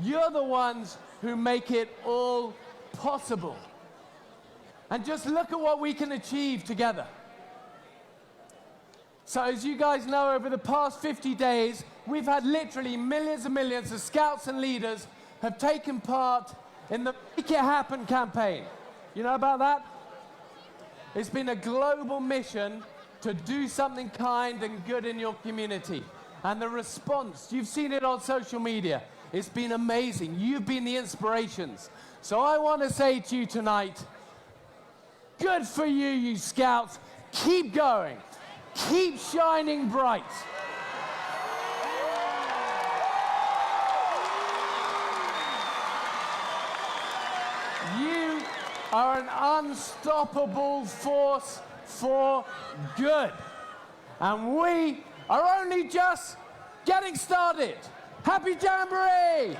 You're the ones who make it all possible. And just look at what we can achieve together. So as you guys know, over the past 50 days, we've had literally millions and millions of scouts and leaders have taken part in the Make It Happen campaign. You know about that? It's been a global mission to do something kind and good in your community. And the response, you've seen it on social media, it's been amazing. You've been the inspirations. So I want to say to you tonight, good for you, you scouts. Keep going. Keep shining bright. You are an unstoppable force for good. And we are only just getting started. Happy Jamboree!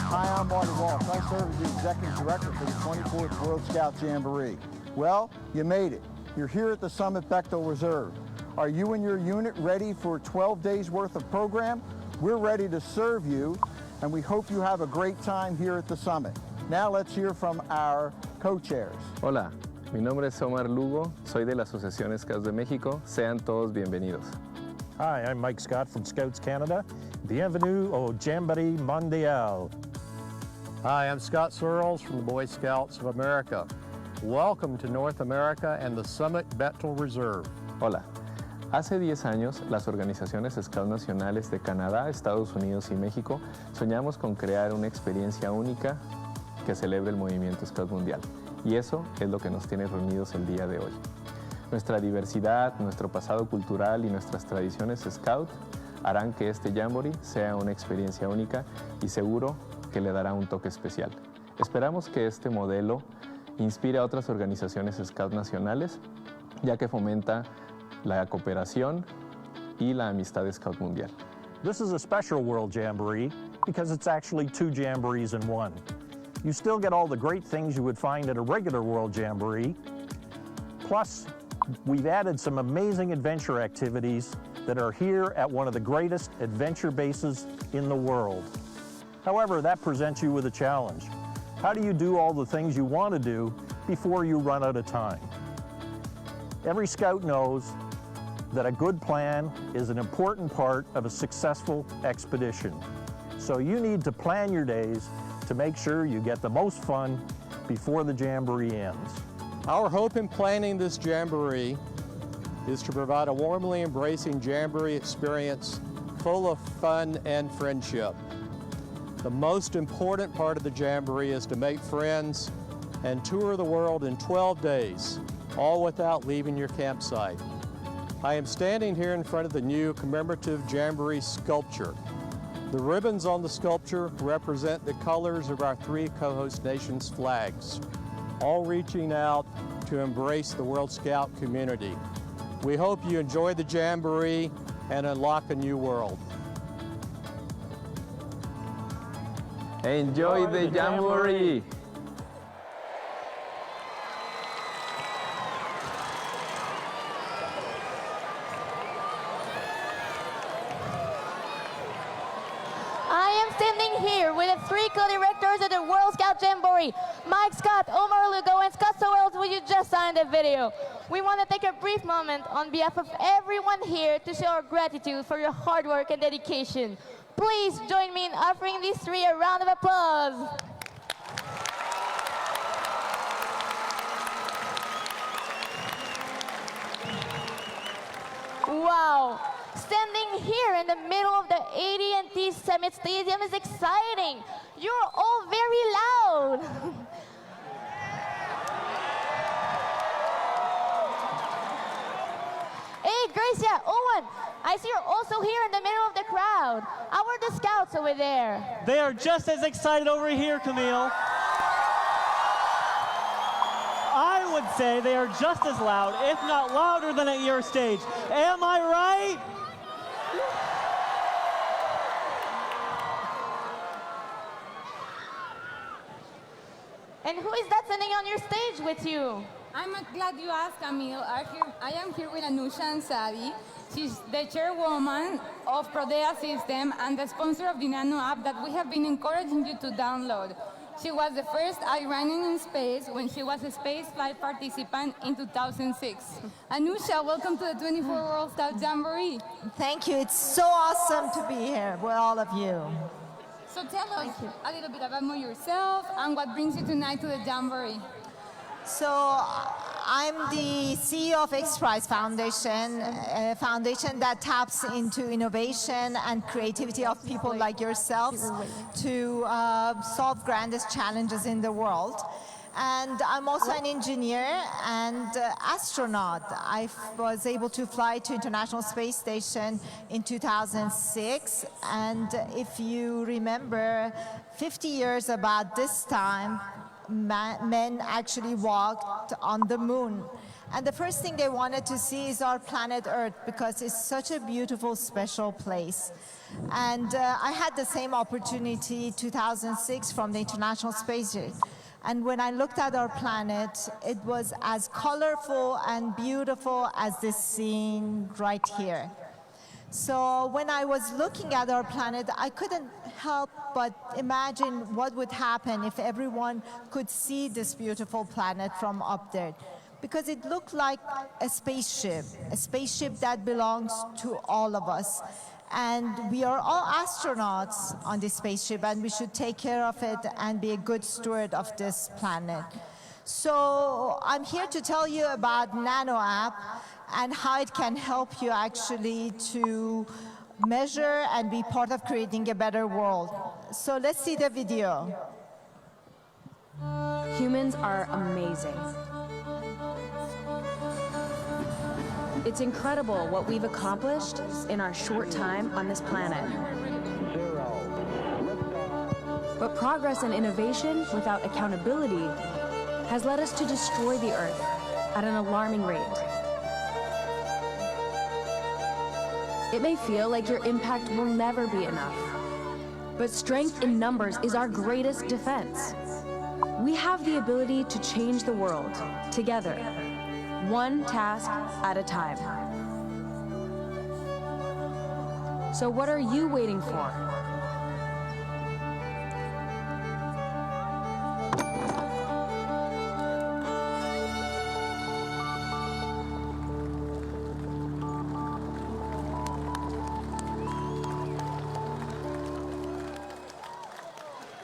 Hi, I'm Marty Walsh. I serve as the Executive Director for the 24th World Scout Jamboree. Well, you made it. You're here at the Summit Bechtel Reserve. Are you and your unit ready for 12 days worth of program? We're ready to serve you, and we hope you have a great time here at the Summit. Now let's hear from our co-chairs.
Hola, mi nombre es Omar Lugo, soy de la Asociación Scouts de México. Sean todos bienvenidos.
Hi, I'm Mike Scott from Scouts Canada. Bienvenue au Jamboree Mondial.
Hi, I'm Scott Searles from the Boy Scouts of America. Welcome to North America and the Summit Bechtel Reserve.
Hola. Hace 10 años, las organizaciones Scouts nacionales de Canadá, Estados Unidos y México soñamos con crear una experiencia única que celebre el movimiento Scout mundial. Y eso es lo que nos tiene reunidos el día de hoy. Nuestra diversidad, nuestro pasado cultural y nuestras tradiciones Scout harán que este Jamboree sea una experiencia única y seguro que le dará un toque especial. Esperamos que este modelo inspire a otras organizaciones Scout nacionales, ya que fomenta la cooperación y la amistad Scout mundial.
This is a special World Jamboree because it's actually 2 Jamborees in one. You still get all the great things you would find at a regular World Jamboree, plus we've added some amazing adventure activities that are here at one of the greatest adventure bases in the world. However, that presents you with a challenge. How do you do all the things you want to do before you run out of time? Every Scout knows that a good plan is an important part of a successful expedition. So you need to plan your days to make sure you get the most fun before the Jamboree ends.
Our hope in planning this Jamboree is to provide a warmly embracing Jamboree experience full of fun and friendship. The most important part of the Jamboree is to make friends and tour the world in 12 days, all without leaving your campsite. I am standing here in front of the new commemorative Jamboree sculpture. The ribbons on the sculpture represent the colors of our 3 co-host nations' flags, all reaching out to embrace the World Scout community. We hope you enjoy the Jamboree and unlock a new world.
Enjoy the Jamboree!
I am standing here with the 3 co-directors of the World Scout Jamboree, Mike Scott, Omar Lugo, and Scott Sowell, who you just saw in the video. We want to take a brief moment on behalf of everyone here to show our gratitude for your hard work and dedication. Please join me in offering these 3 a round of applause. Wow, Standing here in the middle of the AT&T Summit Stadium is exciting. You're all very loud. Hey, Gracia, Owen, I see you're also here in the middle of the crowd. How are the scouts over there?
They are just as excited over here, Camille. I would say they are just as loud, if not louder than at your stage. Am I right?
And who is that standing on your stage with you?
I'm glad you asked, Camille. I am here with Anusha Ansari. She's the chairwoman of Prodea System and the sponsor of the Nano app that we have been encouraging you to download. She was the first Iranian in space when she was a space flight participant in 2006. Anusha, welcome to the 24th World Scout Jamboree.
Thank you. It's so awesome to be here with all of you.
So tell us a little bit about yourself and what brings you tonight to the Jamboree.
So I'm the CEO of X Prize Foundation, a foundation that taps into innovation and creativity of people like yourselves to solve grandest challenges in the world. And I'm also an engineer and astronaut. I was able to fly to International Space Station in 2006. And if you remember, 50 years about this time, men actually walked on the moon. And the first thing they wanted to see is our planet Earth because it's such a beautiful, special place. And I had the same opportunity 2006 from the International Space Station. And when I looked at our planet, it was as colorful and beautiful as this scene right here. So when I was looking at our planet, I couldn't help but imagine what would happen if everyone could see this beautiful planet from up there. Because it looked like a spaceship that belongs to all of us. And we are all astronauts on this spaceship, and we should take care of it and be a good steward of this planet. So I'm here to tell you about Nano app and how it can help you actually to measure and be part of creating a better world. So let's see the video.
Humans are amazing. It's incredible what we've accomplished in our short time on this planet. But progress and innovation without accountability has led us to destroy the Earth at an alarming rate. It may feel like your impact will never be enough, but strength in numbers is our greatest defense. We have the ability to change the world together, one task at a time. So what are you waiting for?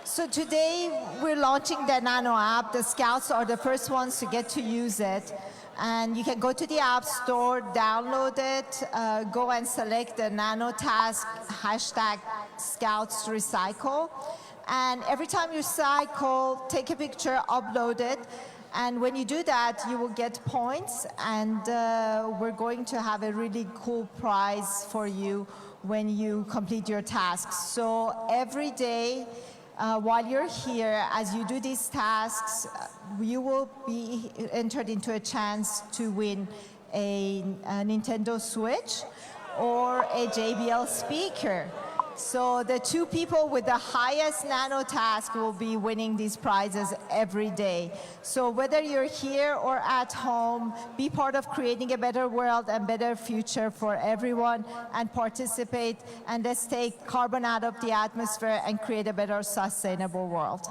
So today we're launching the Nano app. The Scouts are the first ones to get to use it. And you can go to the App Store, download it, go and select the Nano task, #ScoutsRecycle. And every time you cycle, take a picture, upload it. And when you do that, you will get points. And we're going to have a really cool prize for you when you complete your tasks. So every day, while you're here, as you do these tasks, you will be entered into a chance to win a Nintendo Switch or a JBL speaker. So the two people with the highest Nano task will be winning these prizes every day. So whether you're here or at home, be part of creating a better world and better future for everyone and participate, and let's take carbon out of the atmosphere and create a better sustainable world.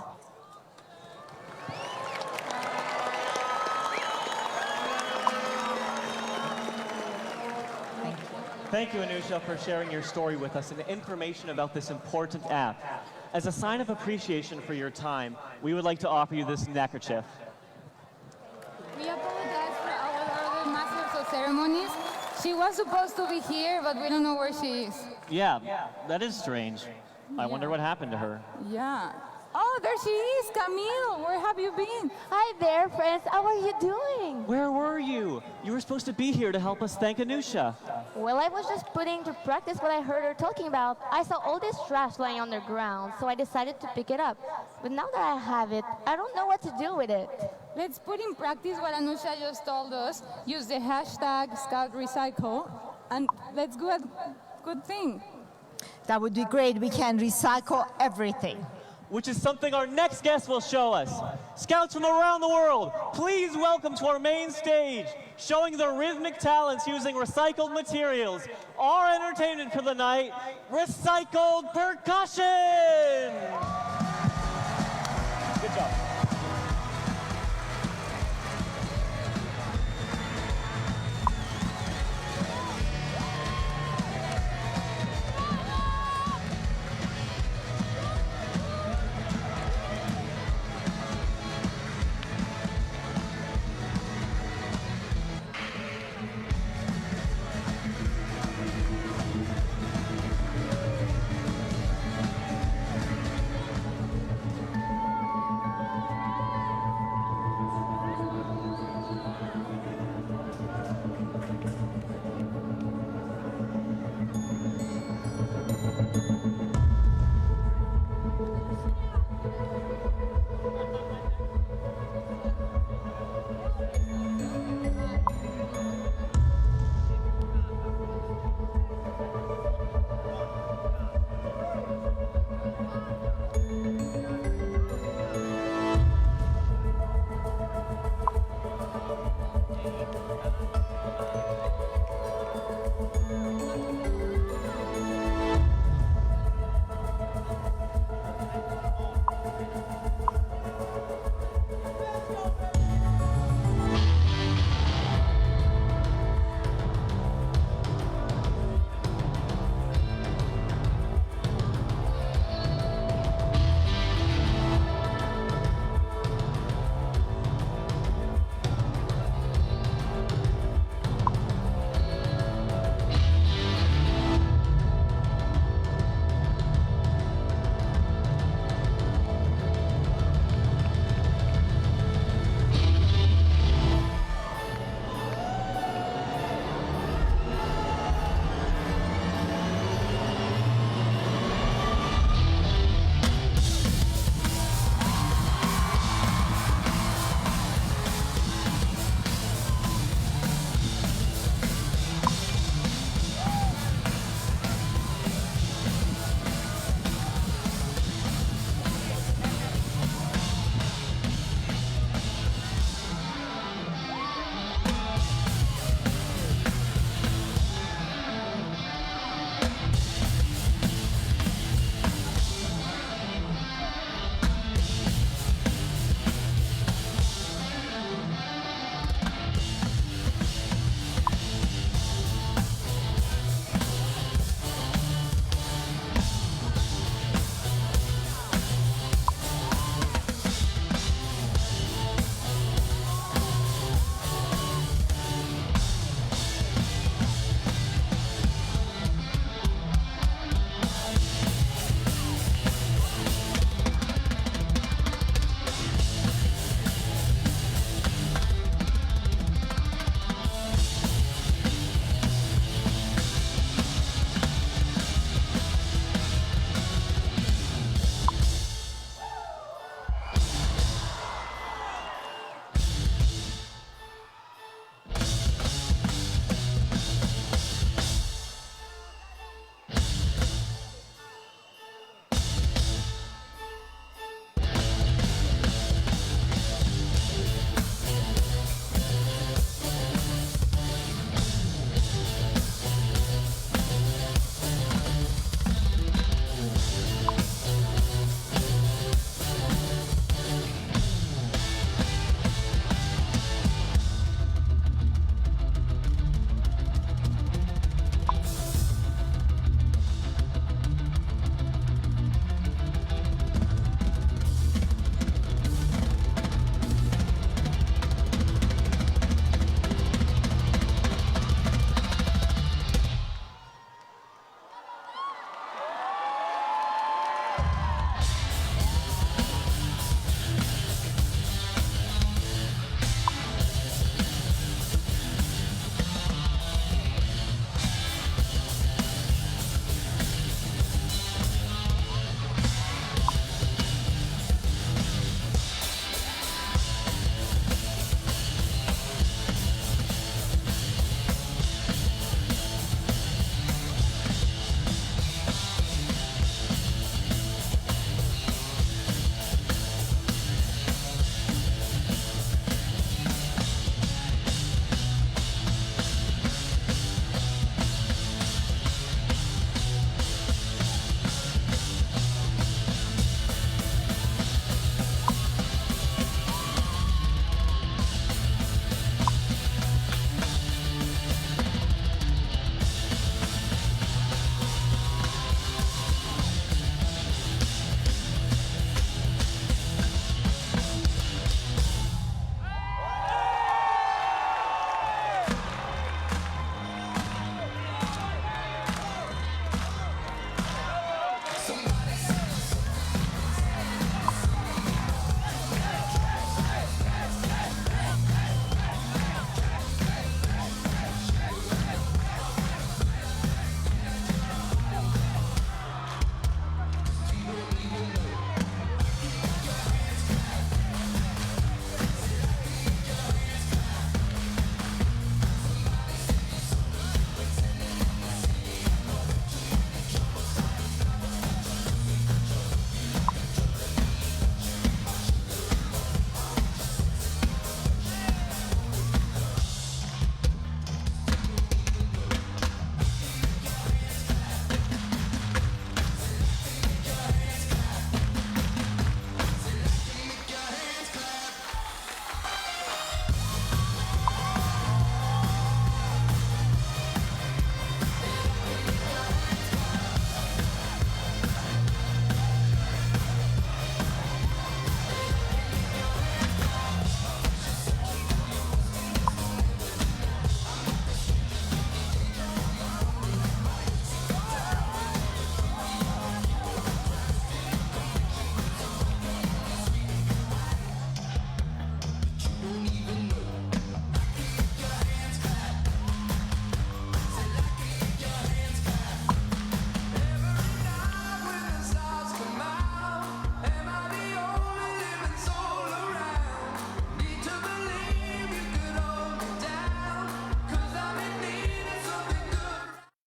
Thank you, Anusha, for sharing your story with us and the information about this important app. As a sign of appreciation for your time, we would like to offer you this neckerchief.
We apologize for our other masters of ceremonies. She was supposed to be here, but we don't know where she is.
Yeah, that is strange. I wonder what happened to her.
Yeah. Oh, there she is, Camille. Where have you been?
Hi there, friends. How are you doing?
Where were you? You were supposed to be here to help us thank Anusha.
Well, I was just putting into practice what I heard her talking about. I saw all this trash lying on the ground, so I decided to pick it up. But now that I have it, I don't know what to do with it.
Let's put in practice what Anusha just told us. Use the hashtag ScoutRecycle, and let's do a good thing.
That would be great. We can recycle everything.
Which is something our next guest will show us. Scouts from around the world, please welcome to our main stage, showing their rhythmic talents using recycled materials. Our entertainment for the night, recycled percussion!